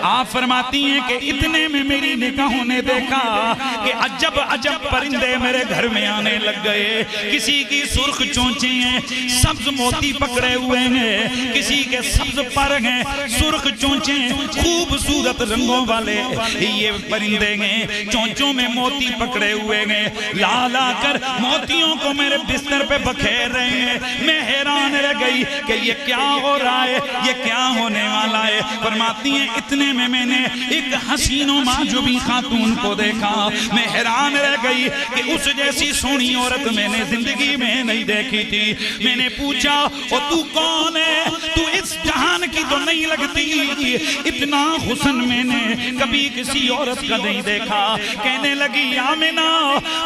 آپ فرماتی ہیں کہ اتنے میں میری نگاہوں نے دیکھا کہ عجب عجب پرندے میرے گھر میں آنے لگ گئے، کسی کی سرخ چونچیں ہیں، سبز موتی پکڑے ہوئے ہیں، کسی کے سبز پر ہیں، سرخ چونچیں، خوبصورت رنگوں والے یہ پرندے ہیں، چونچوں میں موتی پکڑے ہوئے ہیں، لا لا کر موتیوں کو میرے بستر پہ بکھیر رہے ہیں۔ میں حیران رہ گئی کہ یہ کیا ہو رہا ہے، یہ کیا ہونے والا ہے۔ فرماتی ہیں اتنے میں نے ایک حسین و معجوبی خاتون کو دیکھا، میں حیران رہ گئی کہ اس جیسی سونی عورت میں نے زندگی میں نہیں دیکھی تھی۔ میں نے پوچھا او تو کون ہے؟ تو اس جہان کی تو نہیں لگتی، اتنا حسن میں نے کبھی کسی عورت کا نہیں دیکھا۔ کہنے لگی آمنہ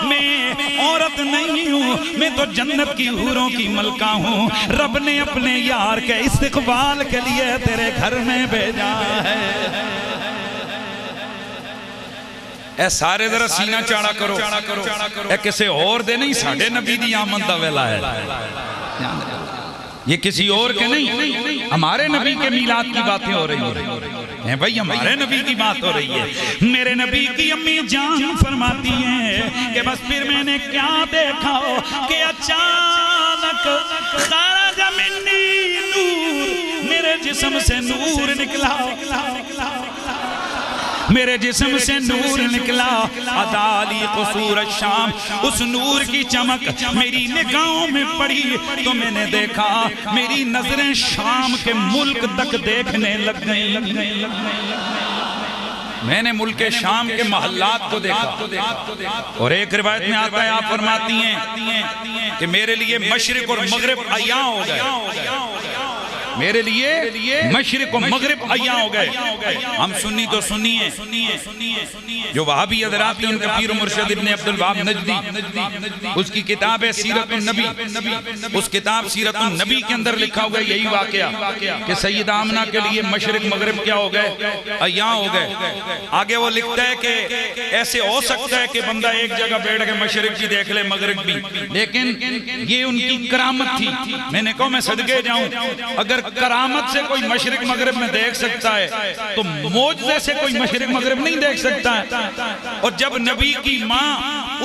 میں عورت نہیں ہوں، میں تو جنت کی حوروں کی ملکہ ہوں، رب نے اپنے یار کے استقبال کے لیے تیرے گھر میں بھیجا ہے۔ اے سارے ذرا سینہ چاڑا کرو، اے کسے اور دے نہیں، ساڑھے نبی دی آمد دا ویلا ہے، یہ کسی اور کے نہیں، ہمارے نبی کے میلاد کی باتیں ہو رہی ہیں بھائی، ہمارے نبی کی بات ہو رہی ہے۔ میرے نبی کی امی جان فرماتی ہیں کہ بس پھر میں نے کیا دیکھا کہ اچانک خرج منی نور، میرے جسم سے نور نکلا، میرے جسم سے نور نکلا، ادالی قصور الشام، اس نور کی چمک میری نگاہوں میں پڑی تو میں نے دیکھا میری نظریں شام کے ملک تک دیکھنے لگ گئیں۔ میں نے ملک شام کے محلات کو دیکھا، اور ایک روایت میں آتا ہے آپ فرماتی ہیں کہ میرے لیے مشرق اور مغرب عیاں ہو گئے، میرے لیے مشرق و مغرب عیاں ہو گئے۔ ہم سنی تو سنی ہیں، جو وہابی حضرات ہیں ان کا پیر و مرشد ابن عبدالوہاب نجدی، اس کی کتاب ہے سیرت النبی، اس کتاب سیرت النبی کے اندر لکھا ہوگا یہی واقعہ کہ سیدہ آمنہ کے لیے مشرق مغرب کیا ہو گئے؟ عیاں ہو گئے۔ آگے وہ لکھتا ہے کہ ایسے ہو سکتا ہے کہ بندہ ایک جگہ بیٹھ کے مشرق بھی دیکھ لے مغرب بھی، لیکن یہ ان کی کرامت تھی۔ میں نے کہا میں صدقے جاؤں، اگر کرامت سے کوئی مشرق مغرب میں دیکھ سکتا ہے تو معجزے سے کوئی مشرق مغرب نہیں دیکھ سکتا ہے۔ اور جب نبی کی ماں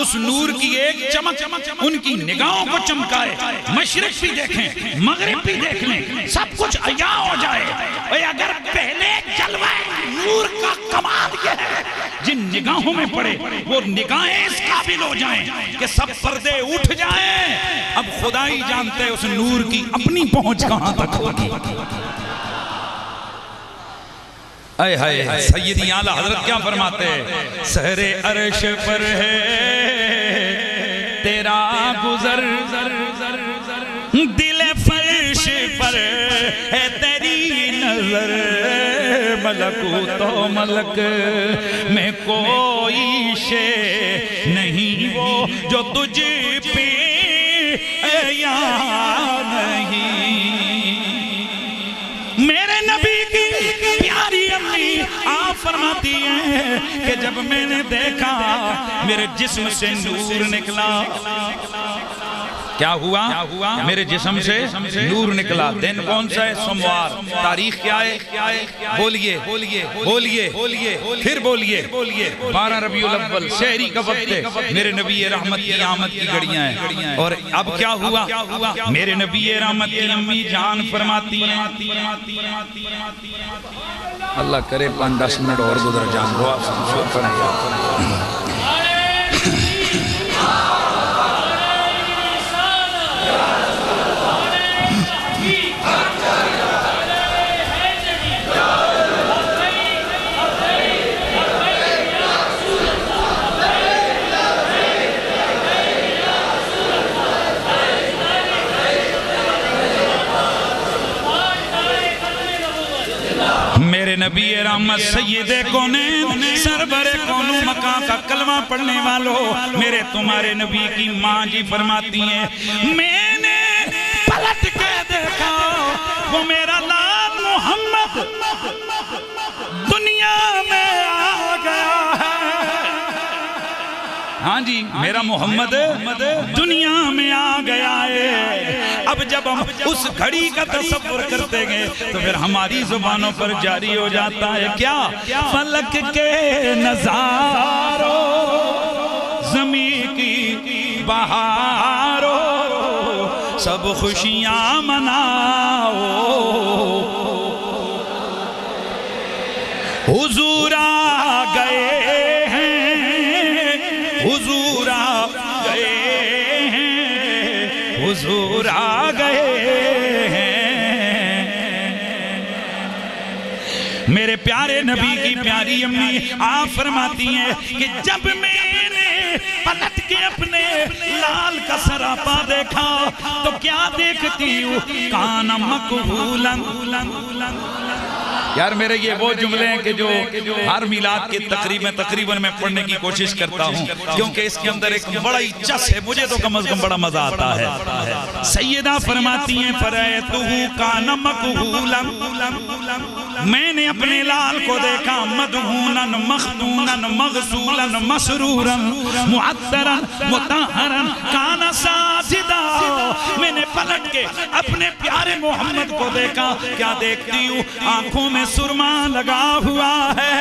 اس نور کی ایک چمک ان کی نگاہوں کو چمکائے، مشرق بھی دیکھیں مغرب بھی دیکھ لیں، سب کچھ عیاں ہو جائے، اور اگر پہلے جلوہ نور کا کمال یہ ہے جن نگاہوں میں پڑے وہ نگاہیں اس قابل ہو جائیں کہ سب پردے اٹھ جائیں، اب خدا ہی جانتے اس نور کی اپنی پہنچ کہاں تک ہوگی۔ اے ہائے سیدی اعلیٰ حضرت کیا فرماتے ہیں؟ سر عرش پر ہے تیرا گزر، دل فرش پر ہے تیری نظر، ملکوت و ملک میں کوئی شے نہیں وہ جو تجھ پہ یا نہیں۔ میرے نبی کی پیاری امی آپ فرماتی ہیں کہ جب میں نے دیکھا میرے جسم سے نور نکلا۔ کیا ہوا؟ میرے جسم سے نور نکلا۔ دن کون سا ہے؟ سوموار۔ تاریخ کیا ہے؟ بولیے پھر بولیے 12 ربیع الاول، شہری کا وقت ہے۔ میرے نبی رحمت کی آمد کی گھڑیاں ہیں۔ اور اب کیا ہوا؟ میرے نبی رحمت کی امی جان فرماتی ہیں، اللہ کرے 5-10 منٹ اور گزر جان رو آپ سمجھو کریں۔ میرے نبی رحمت سید کونین سربر کونو مکان کا کلمہ پڑھنے والوں، میرے تمہارے نبی کی ماں جی فرماتی ہیں میں نے پلٹ کے دیکھا وہ میرا لال محمد دنیا میں آ گیا ہے۔ ہاں جی میرا محمد دنیا میں آ گیا ہے۔ اب جب ہم اس گھڑی کا تصور کرتے گئے تو پھر ہماری زبانوں پر جاری ہو جاتا ہے کیا؟ فلک کے نظاروں، زمین کی بہاروں، سب خوشیاں مناؤ، حضور آ گئے ہیں، حضور آ گئے ہیں، حضور آ گئے ہیں۔ میرے پیارے نبی کی پیاری امی آپ فرماتی ہیں کہ جب میں نے پلٹ کے اپنے لال کا سراپا دیکھا تو کیا دیکھتی ہوں؟ کان مقبولا۔ یار میرے یہ وہ جملے ہیں کہ جو ہر میلاد کے تقریباً میں پڑھنے کی کوشش کرتا ہوں کیونکہ اس کے اندر ایک بڑا ہی چس ہے، مجھے تو کم از کم بڑا مزہ آتا ہے۔ سیدہ فرماتی ہیں فرأیتہ کان مقبولا، میں نے اپنے لال کو دیکھا مدہونا مخدونا مغسولا مسرورا معطرا مطہرا کان ساجدا۔ میں نے پلٹ کے اپنے پیارے محمد کو دیکھا، کیا دیکھتی ہوں؟ آنکھوں میں سرما لگا ہوا ہے،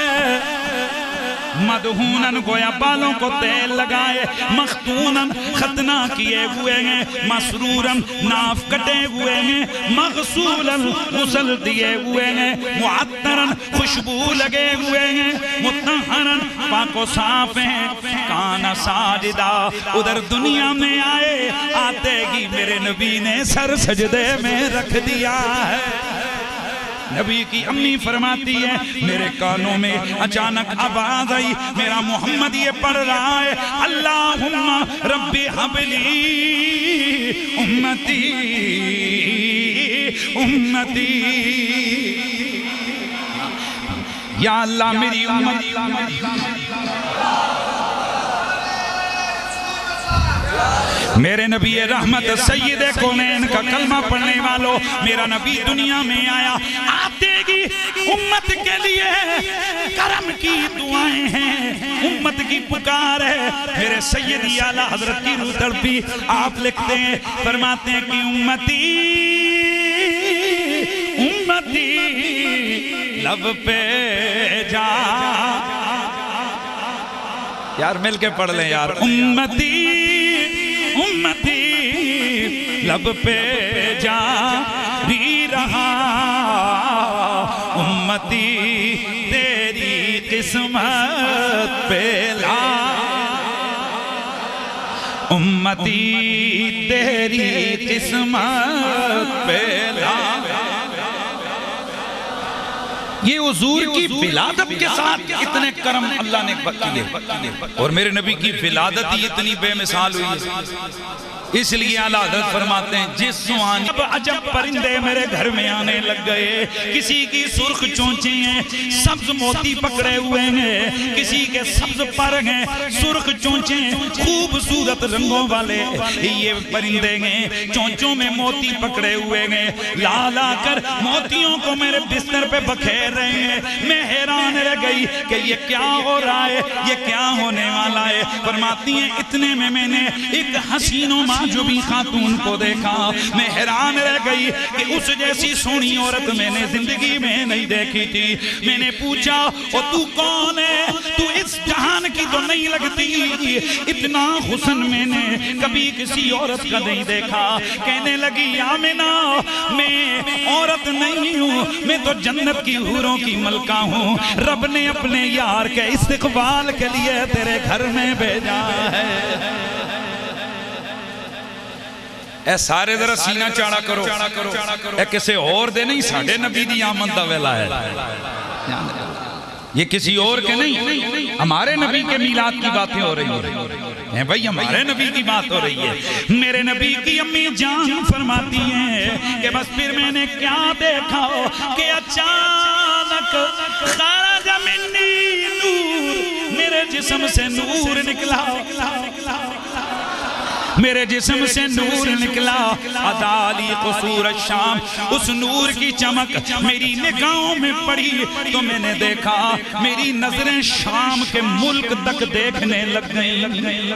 مدہونن گویا بالوں کو تیل لگائے، مختونن ختنہ کیے ہوئے ہیں، مسرورن ناف کٹے ہوئے ہیں، مغسولن غسل دیے ہوئے ہیں، معطرن خوشبو لگے ہوئے ہیں، مطہرن پاک و صاف ہیں، کان ساجدہ۔ ادھر دنیا میں آئے آتے ہی میرے نبی نے سر سجدے میں رکھ دیا ہے۔ نبی کی امی فرماتی ہے میرے کانوں میں اچانک آواز آئی، میرا محمد یہ پڑھ رہا ہے اللہم رب حبلی امتی امتی، یا اللہ میری امت۔ میرے نبی رحمت سید کونین کا کلمہ پڑھنے والوں، میرا نبی دنیا میں آیا، آتے گی امت کے لیے کرم کی دعائیں ہیں، امت کی پکار ہے۔ میرے سیدی اعلیٰ حضرت کی روح تڑپی، آپ لکھتے ہیں فرماتے ہیں کہ امتی لب پہ جا یار مل کے پڑھ لیں یار امتی امتی لب پہ جاری رہا امتی تیری قسمت پہ لا امتی تیری قسمت پہ لا یہ حضور کی ولادت کے ساتھ اتنے کرم اللہ نے کیے اور میرے نبی کی ولادت ہی اتنی بے مثال ہوئی ہے اس لیے اعلیٰ حضرت فرماتے ہیں جس سوانی اب عجب پرندے میرے گھر میں آنے لگ گئے کسی کی سرخ چونچیں ہیں سبز موتی پکڑے ہوئے ہیں کسی کے سبز پر ہیں سرخ چونچیں خوبصورت رنگوں والے یہ پرندے ہیں چونچوں میں موتی پکڑے ہوئے ہیں لا لا کر موتیوں کو میرے بستر پہ بکھیر رہے ہیں میں حیران رہ گئی کہ یہ کیا ہو رہا ہے یہ کیا ہونے والا ہے فرماتی ہیں اتنے میں نے ایک حسین و معجوبی خاتون کو دیکھا میں حیران رہ گئی کہ اس جیسی سونی عورت میں نے زندگی میں نہیں دیکھی تھی میں نے پوچھا اور تو کون ہے تو اس جہان کی تو نہیں لگتی اتنا حسن میں نے کبھی کسی عورت کا نہیں دیکھا کہنے لگی آمنہ میں عورت نہیں ہوں میں تو جنت کی حوروں کی ملکہ ہوں رب نے اپنے یار کے استقبال کے لیے تیرے گھر میں بھیجا ہے اے سارے ذرا سینہ چاڑا کرو اے کسے اور دے نہیں ساڑھے نبی دی آمد دا ویلا ہے یہ کسی اور کے نہیں ہمارے نبی کے میلاد کی باتیں ہو رہی ہیں بھائی ہمارے نبی کی بات ہو رہی ہے میرے نبی کی امی جان فرماتی ہیں کہ بس پھر میں نے کیا دیکھا کہ اچانک خرج منی نور میرے جسم سے نور نکلا میرے جسم سے نور نکلا عدالی قصور الشام اس نور کی چمک میری نگاہوں میں پڑی تو میں نے دیکھا میری نظریں شام کے ملک تک دیکھنے لگ گئی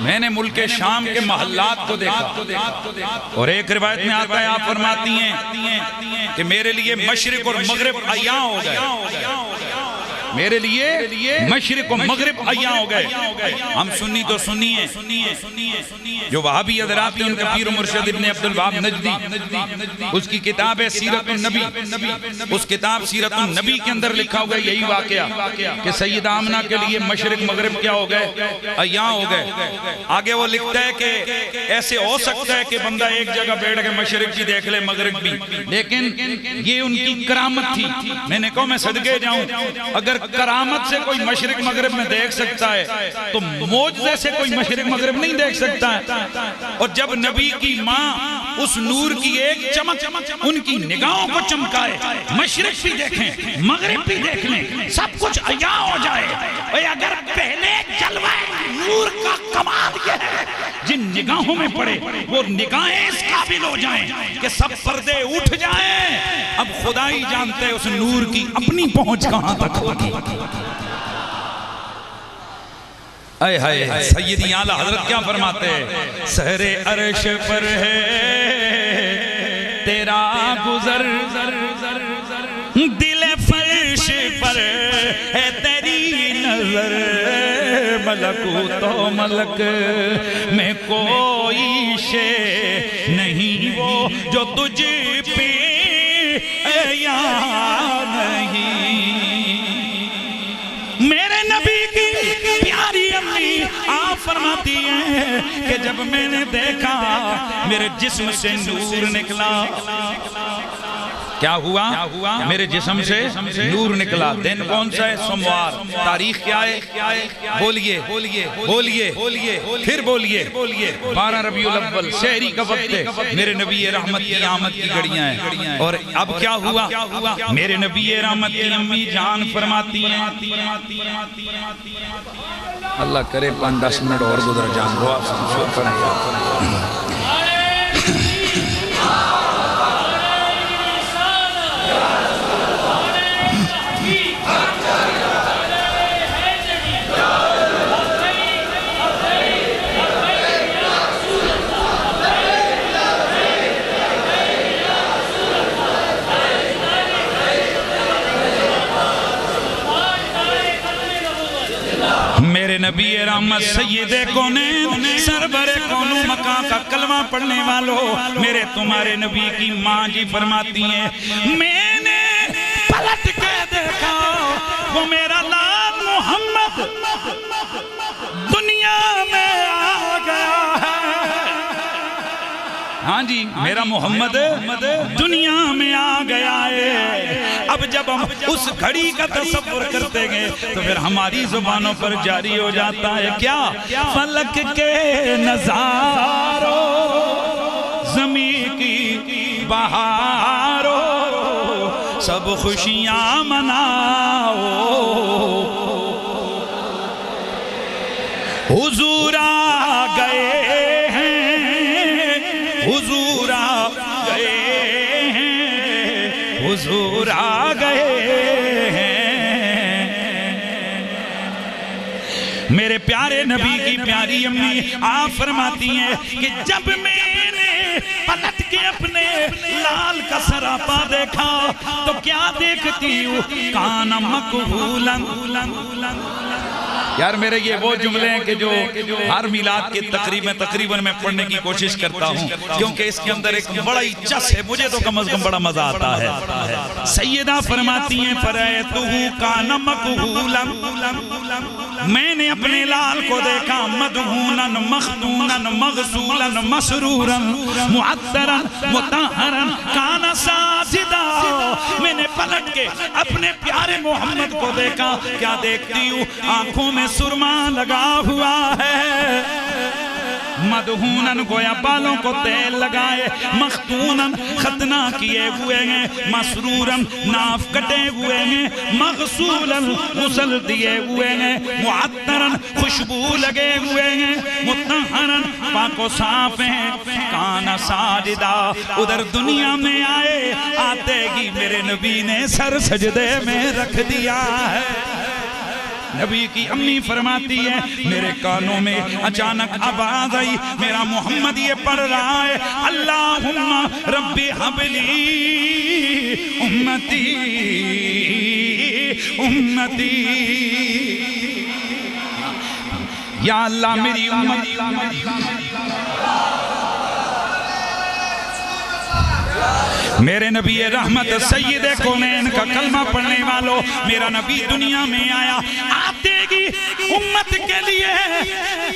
میں نے ملک شام کے محلات کو دیکھا اور ایک روایت میں آتا ہے آپ فرماتی ہیں کہ میرے لیے مشرق اور مغرب عیاں ہو گئے میرے لیے مشرق و مغرب عیاں ہو گئے ہم سنی تو سنیے جو وہابی حضرات ہیں ان کا پیر و مرشد ابن عبدالوہاب نجدی اس کی کتاب ہے سیرت النبی اس کتاب سیرت النبی کے اندر لکھا ہوا ہے یہی واقعہ کہ سید آمنہ کے لیے مشرق مغرب کیا ہو گئے عیاں ہو گئے آگے وہ لکھتا ہے کہ ایسے ہو سکتا ہے کہ بندہ ایک جگہ بیٹھ کے مشرق بھی دیکھ لے مغرب بھی لیکن یہ ان کی کرامت تھی میں نے کہا میں صدقے جاؤں اگر کرامت سے کوئی مشرق مغرب میں دیکھ سکتا ہے تو معجزے سے کوئی مشرق مغرب نہیں دیکھ سکتا ہے اور جب نبی کی ماں اس نور کی ایک چمک ان کی نگاہوں کو چمکائے مشرق بھی دیکھیں مغرب بھی دیکھ لیں سب کچھ عیاں ہو جائے اگر پہلے جلوہ نور کا کمال یہ ہے جن نگاہوں میں پڑے وہ نگاہیں اس قابل ہو جائیں کہ سب پردے اٹھ جائیں اب خدا ہی جانتے ہیں اس نور کی اپنی پہنچ کہاں تک ہوگی اے ہائے سیدی اعلیٰ حضرت کیا فرماتے ہیں سحر عرش پر ہے تیرا گزر دل فرش پر ہے تیری نظر ملکوت و ملک میں کوئی شے نہیں وہ جو تجھ پہ یا نہیں میرے نبی کی پیاری امی آپ فرماتی ہیں کہ جب میں نے دیکھا میرے جسم سے نور نکلا کیا ہوا میرے جسم سے نور نکلا دن کون سا ہے سوموار تاریخ کیا ہے بولیے پھر بولیے 12 ربیع الاول شہری کا وقت ہے میرے نبی رحمت کی آمد کی گھڑیاں ہیں اور اب کیا ہوا میرے نبی رحمت کی امی جان فرماتی ہیں اللہ کرے 5-10 منٹ اور گزر جان رو آپ سمجھو پڑھیں نبی رحمت سید کونین سربر کون و مکان کا کلمہ پڑھنے والوں، میرے تمہارے نبی کی ماں جی فرماتی ہیں میں نے پلٹ کے دیکھا وہ میرا لال محمد دنیا میں آ گیا ہے۔ ہاں جی میرا محمد دنیا میں آ گیا ہے۔ اب جب ہم اس گھڑی کا تصور کرتے گئے تو پھر ہماری زبانوں پر جاری ہو جاتا ہے کیا؟ فلک کے نظاروں زمین کی بہاروں سب خوشیاں مناؤ، حضور آ گئے ہیں، حضور آ گئے ہیں، حضور آ گئے ہیں۔ میرے پیارے نبی کی پیاری امی آپ فرماتی ہیں کہ جب میں نے پلٹ کے اپنے لال کا سراپا دیکھا تو کیا دیکھتی ہوں؟ کان مقبولاً۔ یار میرے یہ وہ جملے ہیں کہ جو ہر میلاد کے تقریباً میں پڑھنے کی کوشش کرتا ہوں، کیونکہ اس کے اندر ایک بڑا ہی چس ہے، مجھے تو کم از کم بڑا مزہ آتا ہے۔ سیدہ فرماتی ہیں فَرَأَيْتُهُ كَانَ مَقْبُولًا، میں نے اپنے لال کو دیکھا مدہوناً مخدوناً مغسولاً مسروراً معطراً مطہراً کان ساجدا، میں نے پلٹ کے اپنے پیارے محمد کو دیکھا، کیا دیکھتی ہوں؟ آنکھوں میں سرما لگا ہوا ہے، مدہوناً گویا بالوں کو تیل لگائے، مختوناً ختنہ کیے ہوئے ہیں، مسروراً ناف کٹے ہوئے ہیں، مغسولاً غسل دیے ہوئے ہیں، معطراً خوشبو لگے ہوئے ہیں، مطہراً پاک و صاف ہیں، کان ساجدہ۔ ادھر دنیا میں آئے آتے ہی میرے نبی نے سر سجدے میں رکھ دیا ہے۔ نبی کی امی فرماتی ہے میرے کانوں میں اچانک آواز آئی، میرا محمد یہ پڑھ رہا ہے اللہم ربی حبلی امتی امتی، یا اللہ میری امت۔ میرے نبی رحمت سید کونین کا کلمہ پڑھنے والوں، میرا نبی دنیا میں آیا، آتے گی امت کے لیے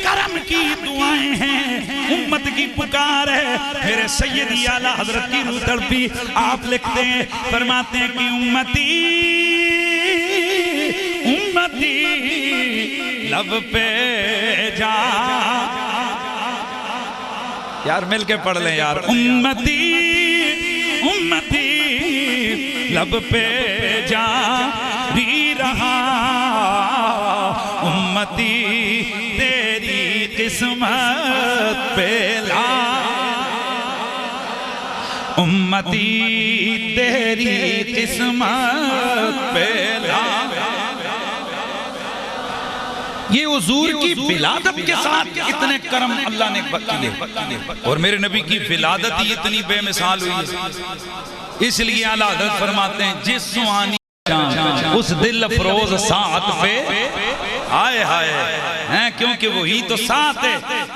کرم کی دعائیں ہیں، امت کی پکار ہے۔ میرے سیدی اعلیٰ حضرت کی روح تڑپی، آپ لکھتے ہیں فرماتے ہیں کہ امتی امتی لب پہ جا، یار مل کے پڑھ لیں یار، امتی امتی لب پہ جاری رہا، امتی تیری قسمت پہ لا، امتی تیری قسمت پہ لا۔ یہ حضور کی ولادت کے ساتھ اتنے کرم اللہ نے کیے، اور میرے نبی کی ولادت ہی اتنی بے مثال ہوئی ہے۔ اس لیے اعلیٰ حضرت فرماتے ہیں جس سوانی اس دل افروز ساعت پہ آئے ہائے ہیں، کیونکہ وہی تو ساتھ ہے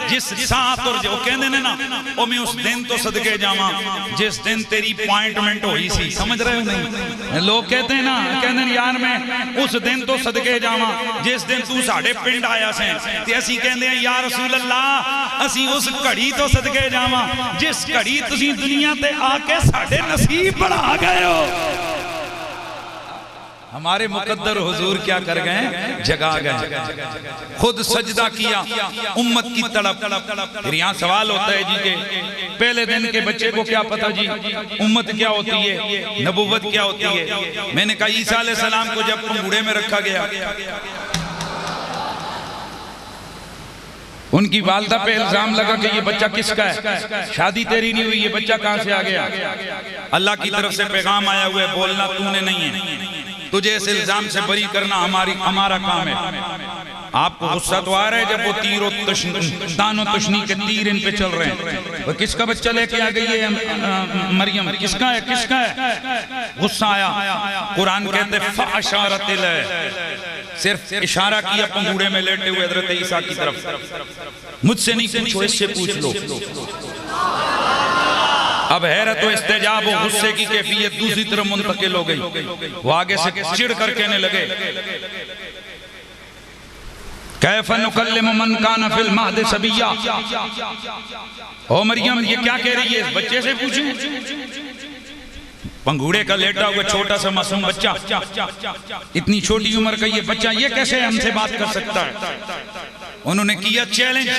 جس ساتھ، اور جو کہنے نا او میں اس دن تو صدقے جاواں جس دن تیری پوائنٹمنٹ ہوئی سی، سمجھ رہے ہو نہیں؟ لوگ کہتے ہیں نا، کہنے یار میں اس دن تو صدقے جاواں جس دن تو ساڑھے پنڈ آیا سیں، تے اسی کہنے ہیں یا رسول اللہ اسی اس گھڑی تو صدقے جاواں جس گھڑی تسی دنیا تے آ کے ساڑھے نصیب بڑھا گئے ہو۔ ہمارے مقدر حضور کیا کر گئے؟ جگا گئے، خود سجدہ کیا، امت کی تڑپ۔ پھر یہاں سوال ہوتا ہے جی کہ پہلے دن کے بچے کو کیا پتا جی امت کیا ہوتی ہے، نبوت کیا ہوتی ہے؟ میں نے کہا عیسیٰ علیہ السلام کو جب کنگوڑے میں رکھا گیا، ان کی والدہ پہ الزام لگا کہ یہ بچہ کس کا ہے، شادی تیری نہیں ہوئی، یہ بچہ کہاں سے آ گیا؟ اللہ کی طرف سے پیغام آیا ہوا ہے بولنا تو نے نہیں ہے، تجھے اس الزام سے بری کرنا ہمارا کام ہے۔ آپ کو غصہ تو آ رہا ہے جب وہ تیر و دان و تشنی کے تیر ان پہ چل رہے ہیں، وہ کس کا بچہ لے کے آ گئی ہے مریم، کس کا ہے کس کا ہے؟ غصہ آیا، قرآن کہتے فَأَشَارَتِ إِلَيْهِ، صرف اشارہ کیا پنگوڑے میں لیٹے ہوئے حضرت عیسیٰ کی طرف، مجھ سے نہیں پوچھو اس سے پوچھ لو۔ اب حیرت و استعجاب و غصے کی کیفیت دوسری طرف منتقل ہو گئی، وہ آگے سے چڑ کر کہنے لگے کیف نکلم من کان فی المہد صبیا، او مریم یہ کیا کہہ رہی ہے، اس بچے سے پوچھیں؟ پنگوڑے کا لیٹا ہوا چھوٹا سا معصوم بچہ، اتنی چھوٹی عمر کا یہ بچہ یہ کیسے ہم سے بات کر سکتا ہے؟ انہوں نے کیا چیلنج،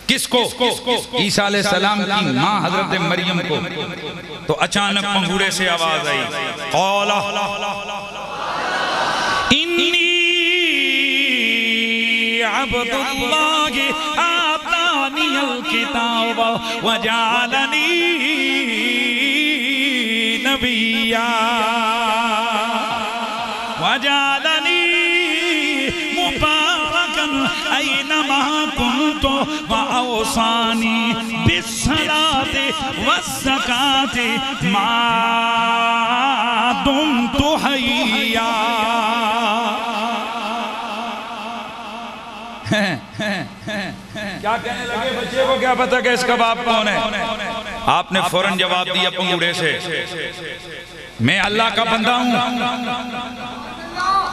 کس کو؟ عیسیٰ علیہ السلام کی ماں حضرت مریم کو۔ تو اچانک پنگوڑے سے آواز آئی، قال انی عبد اللہ آتانی الکتاب وجعلنی نبیا وجعلنی مبارکا اینما کنت واوصانی بالصلاة والزکاة ما دمت حیا۔ کیا کہنے لگے بچے کو کیا پتا کہ اس کا باپ کون ہے؟ آپ نے فوراً جواب دیا پنگوڑے سے، میں اللہ کا بندہ ہوں،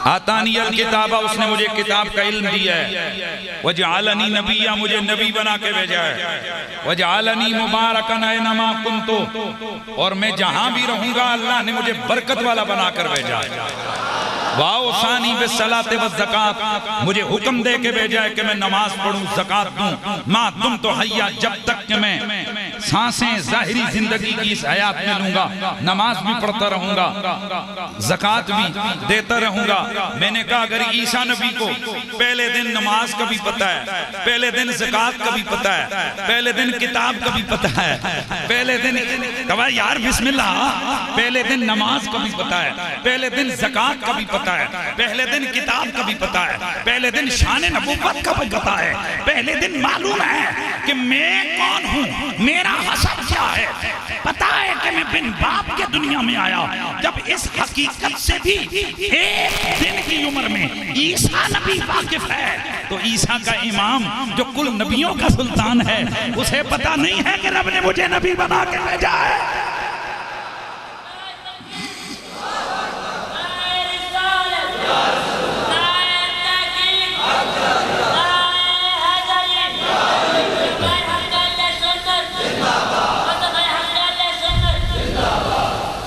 آتانی الکتابہ، اس نے مجھے کتاب کا علم دیا ہے، وجعلنی نبیہ، مجھے نبی بنا کے بھیجا ہے، وجعلنی مبارکن اینما کنتو، اور میں جہاں بھی رہوں گا اللہ نے مجھے برکت والا بنا کر بھیجا ہے، وَأَوْصَانِي بِالصَّلَاةِ وَالزَّكَاةِ، مجھے حکم دے کے بھیجا ہے کہ میں نماز پڑھوں، زکاة دوں، مَا دُمْتُ حَيًّا، جب تک کہ میں سانسیں ظاہری زندگی کی اس حیات میں لوں گا، نماز بھی پڑھتا رہوں گا، زکاة بھی دیتا رہوں گا۔ میں نے کہا اگر عیسیٰ نبی کو پہلے دن نماز کا بھی پتہ ہے، پہلے دن زکاة کا بھی پتہ ہے، پہلے دن کتاب کا بھی پتہ ہے، پہلے دن کہا یار بسم اللہ، پہلے دن نماز کا بھی پتہ ہے، پہلے دن زکاة کا بھی پتہ ہے، پہلے دن کتاب کا بھی پتہ ہے، پہلے دن شان نبوت کا بھی پتہ ہے، پہلے دن معلوم ہے کہ میں کون ہوں، میرا حسب کیا ہے، پتہ ہے کہ میں بن باپ کے دنیا میں آیا۔ جب اس حقیقت سے بھی ایک دن کی عمر میں عیسیٰ نبی واقف ہے تو عیسیٰ کا امام جو کل نبیوں کا سلطان ہے اسے پتہ نہیں ہے کہ رب نے مجھے نبی بنا کے بھیجا ہے۔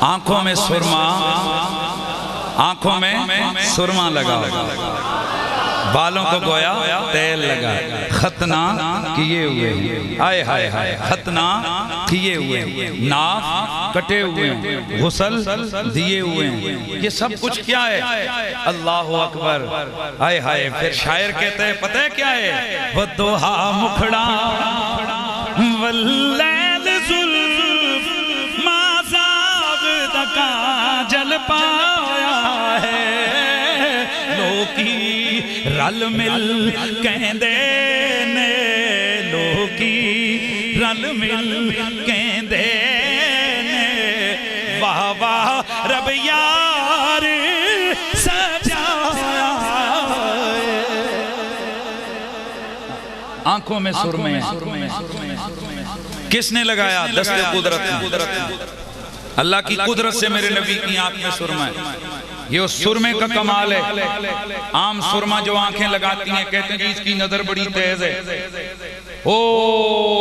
آنکھوں میں سرما، آنکھوں میں سرما لگا، بالوں کو گویا تیل لگا، ختنہ کیے ہوئے ہیں، آئے ہائے ہائے ختنہ کیے ہوئے ہیں، ناف کٹے ہوئے ہیں، غسل دیے ہوئے ہیں، یہ سب کچھ کیا ہے؟ اللہ اکبر، آئے ہائے۔ پھر شاعر کہتا ہے پتہ ہے کیا ہے؟ وَدُّہا مکھڑا وَاللَّيْلِ ظُلْف مَا زَاغْ کا جل پایا ہے، لوکی رل مل کہندے نے، لوکی رل مل کہندے نے، واہ واہ رب یار سجایا۔ آنکھوں میں سرمے، کس نے لگایا؟ دست قدرت۔ اللہ کی قدرت سے میرے نبی کی آنکھ میں سرما ہے۔ یہ اس سرمے کا کمال ہے۔ عام سرما جو آنکھیں لگاتی ہیں کہتے ہیں کہ اس کی نظر بڑی تیز ہے، او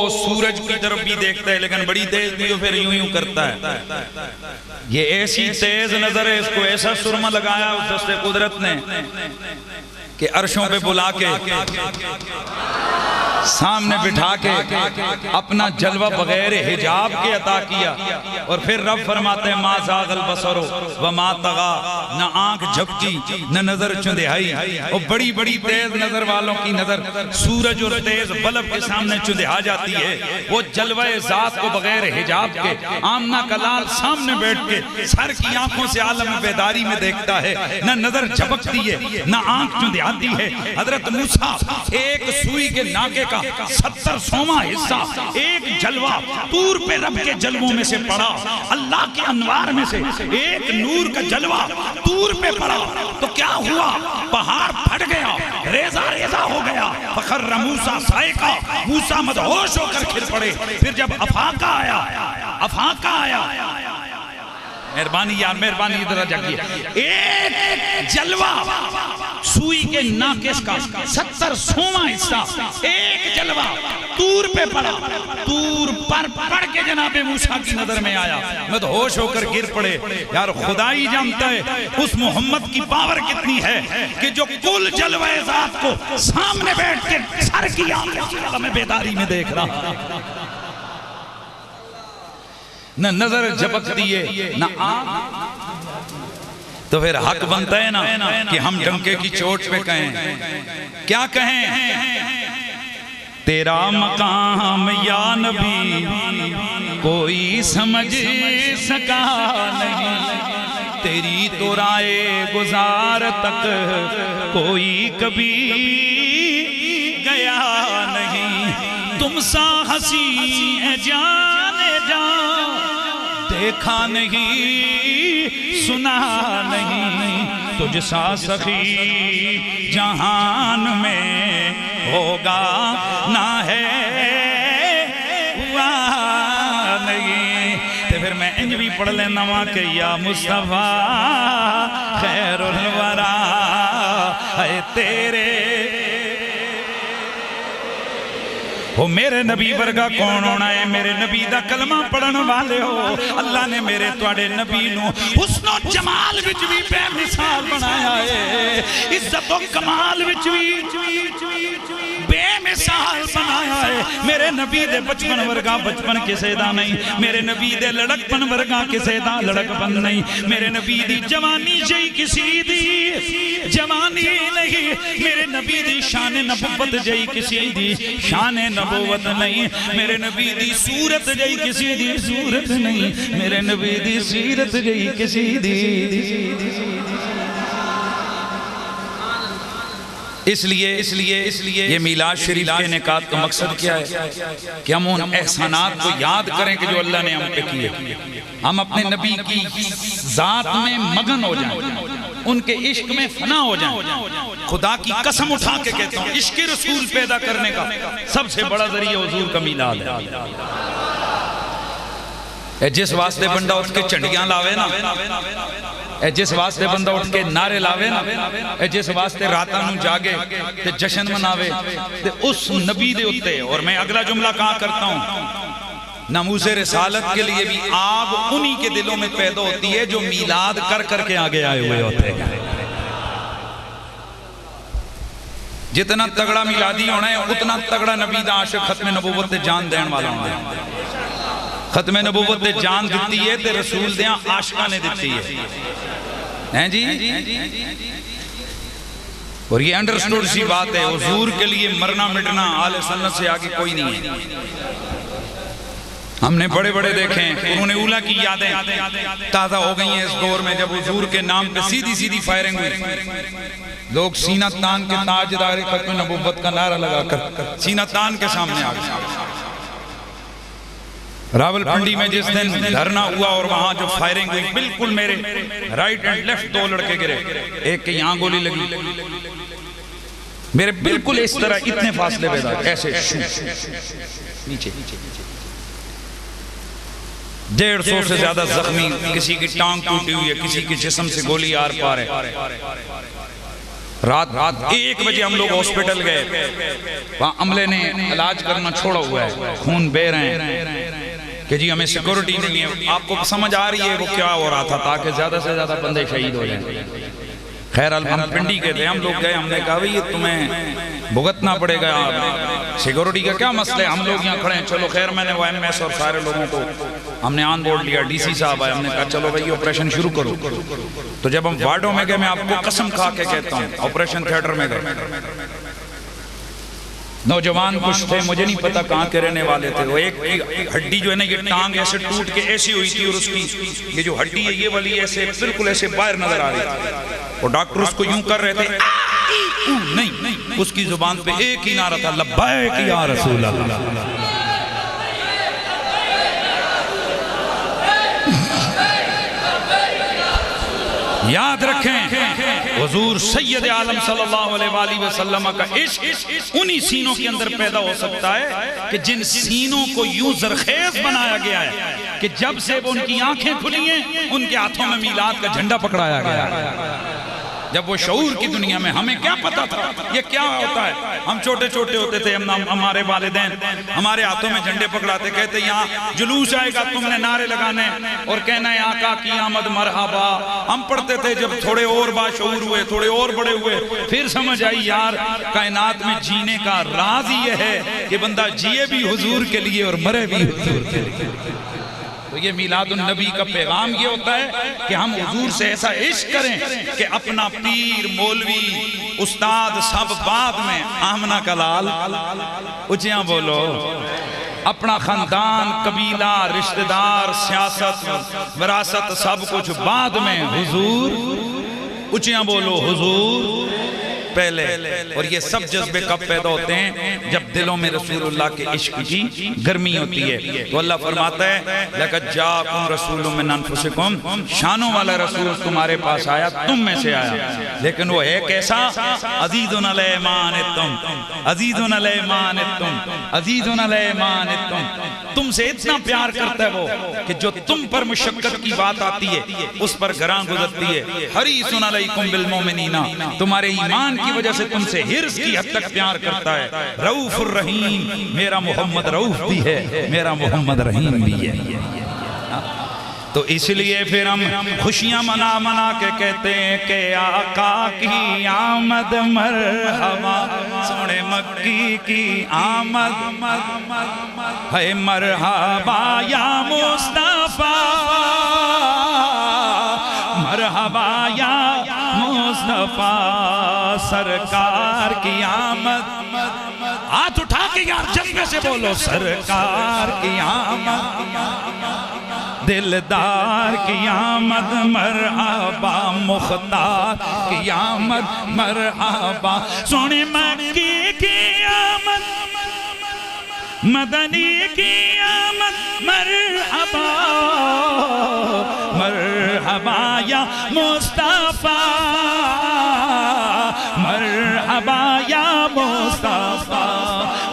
سورج کی طرف بھی دیکھتا ہے لیکن بڑی تیز بھی پھر یوں کرتا ہے۔ یہ ایسی تیز نظر ہے، اس کو ایسا سرما لگایا اس دست قدرت نے کہ عرشوں پہ بلا کے سامنے بٹھا کے اپنا جلوہ بغیر حجاب کے عطا کیا، اور پھر رب فرماتے ہیں ما زاغ البصر وما طغى، نہ آنکھ جھپکی نہ نظر چندہائی۔ اور بڑی بڑی تیز نظر والوں کی نظر سورج اور تیز بلب کے سامنے چندہا جاتی ہے، وہ جلوہ ذات کو بغیر حجاب کے آمنہ کا لال سامنے بیٹھ کے سر کی آنکھوں سے عالم بیداری میں دیکھتا ہے، نہ نظر جھپکتی ہے نہ آنکھ چندہاتی ہے۔ حضرت موسیٰ ایک سوئی کے ناکے کا کا 70واں حصہ ایک جلوہ طور پہ رب کے جلووں میں سے پڑا، اللہ کے انوار میں سے ایک نور کا جلوہ طور پہ پڑا تو کیا ہوا؟ پہاڑ پھٹ گیا، ریزہ ریزہ ہو گیا، فخر موسیٰ صائقہ، موسیٰ مدہوش ہو کر کھل پڑے۔ پھر جب افاقہ آیا، مہربانی یار مہربانی ادھر جگیے، ایک جلوہ سوئی کے ناقص کا 70واں حصہ ایک جلوہ طور پہ پڑا، طور پر پڑ کے جناب موسیٰ کی نظر میں آیا، مدہوش ہو کر گر پڑے۔ یار خدا ہی جانتا ہے اس محمد کی پاور کتنی ہے کہ جو کل جلوہ ذات کو سامنے بیٹھ کے سر کی آنکھ میں بیداری میں دیکھ رہا، نہ نظر جھپک دیے نہ تو پھر حق بنتا ہے نا کہ ہم ڈنکے کی چوٹ پہ کہیں، کیا کہیں؟ تیرا مقام یا نبی کوئی سمجھ سکا نہیں، تیری تو رائے گزار تک کوئی کبھی گیا نہیں، تم سا ہنسی ہے جانے جان دیکھا نہیں سنا نہیں، تجھ سا سخی جہان میں ہوگا نہ ہے ہوا نہیں۔ تو پھر میں انج بھی پڑھ لینا وہاں کہ یا مصطفیٰ خیر الورا ہے تیرے، وہ میرے نبی ورگا کون ہونا ہے؟ میرے نبی دا کلمہ پڑھن والے ہو، اللہ نے میرے توڑے نبی نو حسن و جمال وچ بھی بے مثال بنایا ہے، عزت و کمال وچ بھی بے مثال بنایا ہے۔ میرے نبی دے بچپن ورگا بچپن کسے دا نہیں، میرے نبی دے لڑک پن ورگا کسے دا لڑک پن نہیں، میرے نبی دی جوانی جئی کسی دی جوانی نہیں، میرے نبی دی شان نبوت جئی کسی دی شان نبوت نہیں، میرے نبی دی صورت جئی کسی دی صورت نہیں، میرے نبی دی سیرت جئی کسی دی۔ اس لیے یہ میلاد شریف کے انعقاد کا مقصد کیا ہے کہ ہم ان احسانات کو یاد کریں کہ جو اللہ نے ہم پہ کیے، ہم اپنے نبی کی ذات میں مگن ہو جائیں، ان کے عشق میں فنا ہو جائیں۔ خدا کی قسم اٹھا کے کہتا ہوں عشق رسول پیدا کرنے کا سب سے بڑا ذریعہ حضور کا میلاد ہے۔ جس واسطے بندہ اٹھ کے چنڈیاں لاوے نا، جس واسطے بندہ اٹھ کے نعرے لاوے نا، جس واسطے راتاں نوں جاگے تے جشن مناوے تے اس نبی دے اتے۔ اور میں اگلا جملہ کہاں کرتا ہوں، ناموس رسالت کے لیے بھی آگ انہی کے دلوں میں پیدا ہوتی ہے جو میلاد کر کے آگے آئے ہوئے ہوتے ہیں۔ جتنا تگڑا میلادی ہونا ہے اتنا تگڑا نبی دا عاشق ختم نبوت تے جان دین والا ہونا ہے۔ ختم نبوت تے جان دیتی ہے تے رسول دیاں عاشقہ نے دیتی ہے جی۔ اور یہ انڈرسٹوڈ سی بات ہے، حضور کے لیے مرنا مٹنا آل سنت سے آگے کوئی نہیں ہے۔ ہم نے بڑے بڑے دیکھے ہیں، انہوں نے اولا کی یادیں تازہ ہو گئی ہیں اس دور میں جب حضور کے نام پہ سیدھی فائرنگ ہوئی، لوگ سینہ تان کے تاجدار ختم نبوت کا نعرہ لگا کر سینہ تان کے سامنے آ گئے۔ راول پنڈی میں جس دن دھرنا ہوا اور وہاں جو فائرنگ ہوئی، بالکل میرے رائٹ اینڈ لیفٹ دو لڑکے گرے، ایک کے یہاں گولی لگی، میرے بالکل اس طرح اتنے فاصلے پیدا ایسے نیچے 150 سے زیادہ زخمی، کسی کی ٹانگ ٹوٹی ہوئی ہے، کسی کی جسم سے گولی آر پار ہے۔ رات 1 بجے ہم لوگ ہاسپٹل گئے، وہاں عملے نے علاج کرنا چھوڑا ہوا ہے، خون بہ رہے ہیں کہ جی ہمیں سیکورٹی نہیں ہے۔ آپ کو سمجھ آ رہی ہے وہ کیا ہو رہا تھا تاکہ زیادہ سے زیادہ بندے شہید ہو جائیں۔ خیر ہم پنڈی کے تھے، ہم لوگ گئے، ہم نے کہا بھئی یہ تمہیں بھگتنا پڑے گا، سیکورٹی کا کیا مسئلہ ہے، ہم لوگ یہاں کھڑے ہیں۔ چلو خیر میں نے وہ MS اور سارے لوگوں کو ہم نے آن بورڈ لیا، DC صاحب آئے، ہم نے کہا چلو بھئی آپریشن شروع کرو۔ تو جب ہم وارڈوں میں گئے، میں آپ کو قسم کھا کے کہتا ہوں، آپریشن تھیٹر میں گئے، نوجوان کچھ تھے، مجھے نہیں پتا کہاں کے رہنے والے تھے، وہ ایک ہڈی جو ہے نا یہ ٹانگ ایسے ٹوٹ کے ایسی ہوئی تھی، اور اس کی یہ جو ہڈی ہے یہ والی ایسے بالکل ایسے باہر نظر آ رہی تھی، اور ڈاکٹر اس کو یوں کر رہے تھے نہیں اس کی زبان پہ ایک ہی نعرہ تھا، لبیک یا رسول اللہ۔ یاد رکھیں حضور سید عالم صلی اللہ علیہ وآلہ وسلم کا عشق انہی سینوں کے اندر پیدا ہو سکتا ہے کہ جن سینوں کو یوں زرخیز بنایا گیا ہے کہ جب سے وہ ان کی آنکھیں کھلی ہیں ان کے ہاتھوں میں میلاد کا جھنڈا پکڑایا گیا ہے۔ جب وہ شعور کی دنیا میں، ہمیں کیا پتا تھا یہ کیا ہوتا ہے؟ ہم چھوٹے چھوٹے ہوتے تھے، ہمارے والدین ہمارے ہاتھوں میں جھنڈے پکڑاتے، کہتے یہاں جلوس آئے گا، تم نے نعرے لگانے اور کہنا ہے آقا کی آمد مرحبا۔ ہم پڑھتے تھے، جب تھوڑے اور باشعور ہوئے، تھوڑے اور بڑے ہوئے، پھر سمجھ آئی یار کائنات میں جینے کا راز یہ ہے کہ بندہ جیے بھی حضور کے لیے اور مرے بھی حضور کے لیے۔ تو یہ میلاد النبی کا پیغام یہ ہوتا ہے کہ ہم حضور سے ایسا عشق کریں کہ اپنا پیر، مولوی، استاد سب بعد میں، آمنہ کا لال اچھیاں بولو، اپنا خاندان، قبیلہ، رشتہ دار، سیاست، وراثت سب کچھ بعد میں، حضور اچھیاں بولو، حضور پہلے۔ اور یہ سب جذبے کب پیدا ہوتے ہیں؟ جب دلوں میں رسول اللہ کے عشق کی گرمی ہوتی ہے۔ تو اللہ فرماتا ہے لَقَدْ جَاءَكُمْ رَسُولٌ مِّنْ أَنفُسِكُمْ، شانوں والا رسول تمہارے پاس آیا، تم میں سے آیا، لیکن وہ ہے کیسا؟ عزیزٌ علیہ مَا عَنِتُّمْ، عزیزٌ علیہ مَا عَنِتُّمْ، عزیزٌ علیہ مَا عَنِتُّمْ۔ تم سے اتنا پیار کرتا ہے وہ کہ جو تم پر مشقت کی بات آتی ہے اس پر گراں گزرتی ہے۔ حریصٌ علیکم بالمؤمنین، تمہارے ایمان کی وجہ سے تم سے حرص کی حد تک پیار کرتا ہے۔ رؤوف الرحیم، میرا محمد رؤوف بھی ہے، میرا محمد رحیم بھی ہے۔ تو اس لیے پھر ہم خوشیاں منا منا کے کہتے ہیں کہ آقا کی آمد مرحبا، سونے مکی کی آمد ہے مرحبا یا مصطفیٰ، مرحبا یا مصطفیٰ، سرکار کی آمد۔ ہاتھ اٹھا کے یار جذبے سے بولو، سرکار کی آمد، دلدار کی آمد مرحبا، مختار کی آمد مرحبا، سونے مکی کی آمد، مدنی کی آمد مرحبا، مرحبا یا مصطفیٰ، مرحبا یا مصطفیٰ،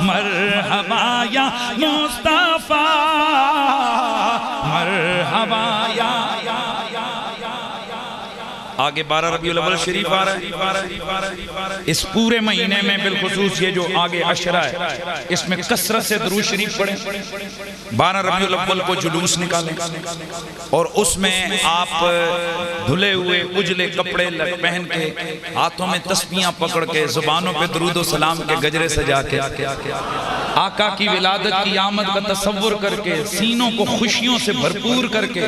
مرحبا یا مصطفیٰ، مرحبا یا۔ آگے 12 ربیع الاول شریف آ رہا ہے، اس پورے مہینے میں بالخصوص یہ جو آگے عشرہ ہے اس میں کثرت سے درود شریف پڑھیں۔ 12 ربیع الاول کو جلوس نکالیں اور اس میں آپ دھلے ہوئے اجلے کپڑے پہن کے، ہاتھوں میں تسبیحاں پکڑ کے، زبانوں پہ درود و سلام کے گجرے سجا کے، آقا کی ولادت کی آمد کا تصور کر کے، سینوں کو خوشیوں سے بھرپور کر کے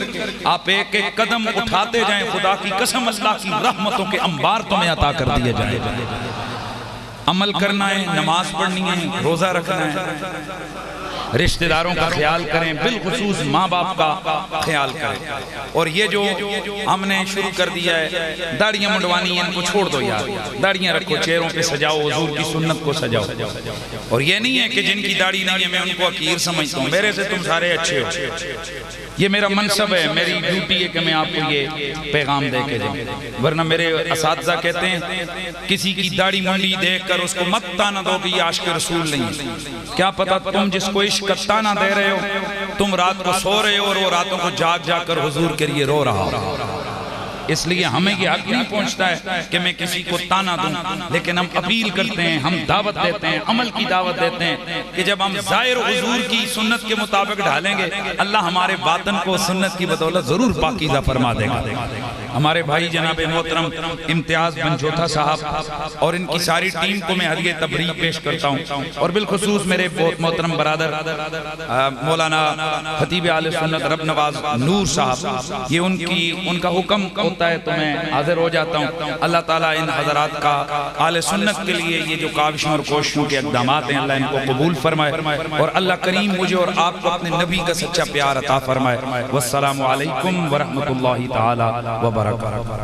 آپ ایک ایک قدم اٹھاتے جائیں۔ خدا کی قسم اللہ کی رحمتوں کے انبار تمہیں عطا کر دیے جائیں۔ عمل کرنا ہے، نماز پڑھنی ہے، روزہ رکھنا ہے، رشتہ داروں کا خیال کریں، بالخصوص ماں باپ کا خیال کریں۔ اور یہ جو ہم نے شروع کر دیا ہے، داڑیاں منڈوانی ان کو چھوڑ دو یار، داڑیاں رکھو، چہروں پہ سجاؤ، حضور کی سنت کو سجاؤ۔ اور یہ نہیں ہے کہ جن کی داڑھی نہیں ہے میں ان کو حقیر سمجھتا ہوں، میرے سے تم سارے اچھے ہو۔ یہ میرا منصب ہے، میری ڈیوٹی ہے کہ میں آپ کو یہ پیغام دے کے جاؤں۔ ورنہ میرے اساتذہ کہتے ہیں کسی کی داڑھی منڈی دیکھ کر اس کو مت تانا دو کہ یہ عاشق رسول نہیں۔ کیا پتا تم جس کو عشق کا تانا دے رہے ہو، تم رات کو سو رہے ہو اور وہ راتوں کو جاگ جا کر حضور کے لیے رو رہا ہو۔ اس لیے ہمیں یہ حق نہیں پہنچتا ہے کہ میں کسی کو تانا دوں، لیکن ہم اپیل کرتے ہیں، ہم دعوت دیتے ہیں، عمل کی دعوت دیتے ہیں کہ جب ہم ظاہر حضور کی سنت کے مطابق ڈھالیں گے، اللہ ہمارے باطن کو سنت کی بدولت ضرور پاکیزہ فرما دے گا۔ ہمارے بھائی جناب محترم امتیاز بنجوتھا صاحب اور ان کی ساری ٹیم کو میں ہدیہ تبریک پیش کرتا ہوں، اور بالخصوص میرے بہت محترم برادر مولانا خطیب اہل سنت رب نواز نور صاحب، یہ ان کا حکم ہوتا ہے تو میں حاضر ہو جاتا ہوں۔ اللہ تعالیٰ ان حضرات کا اہل سنت کے لیے یہ جو کاوشوں اور کوششوں کے اقدامات ہیں اللہ ان کو قبول فرمائے، اور اللہ کریم مجھے اور آپ کو اپنے نبی کا سچا پیار عطا فرمائے۔ والسلام علیکم ورحمۃ اللہ تعالی وبرکاتہ۔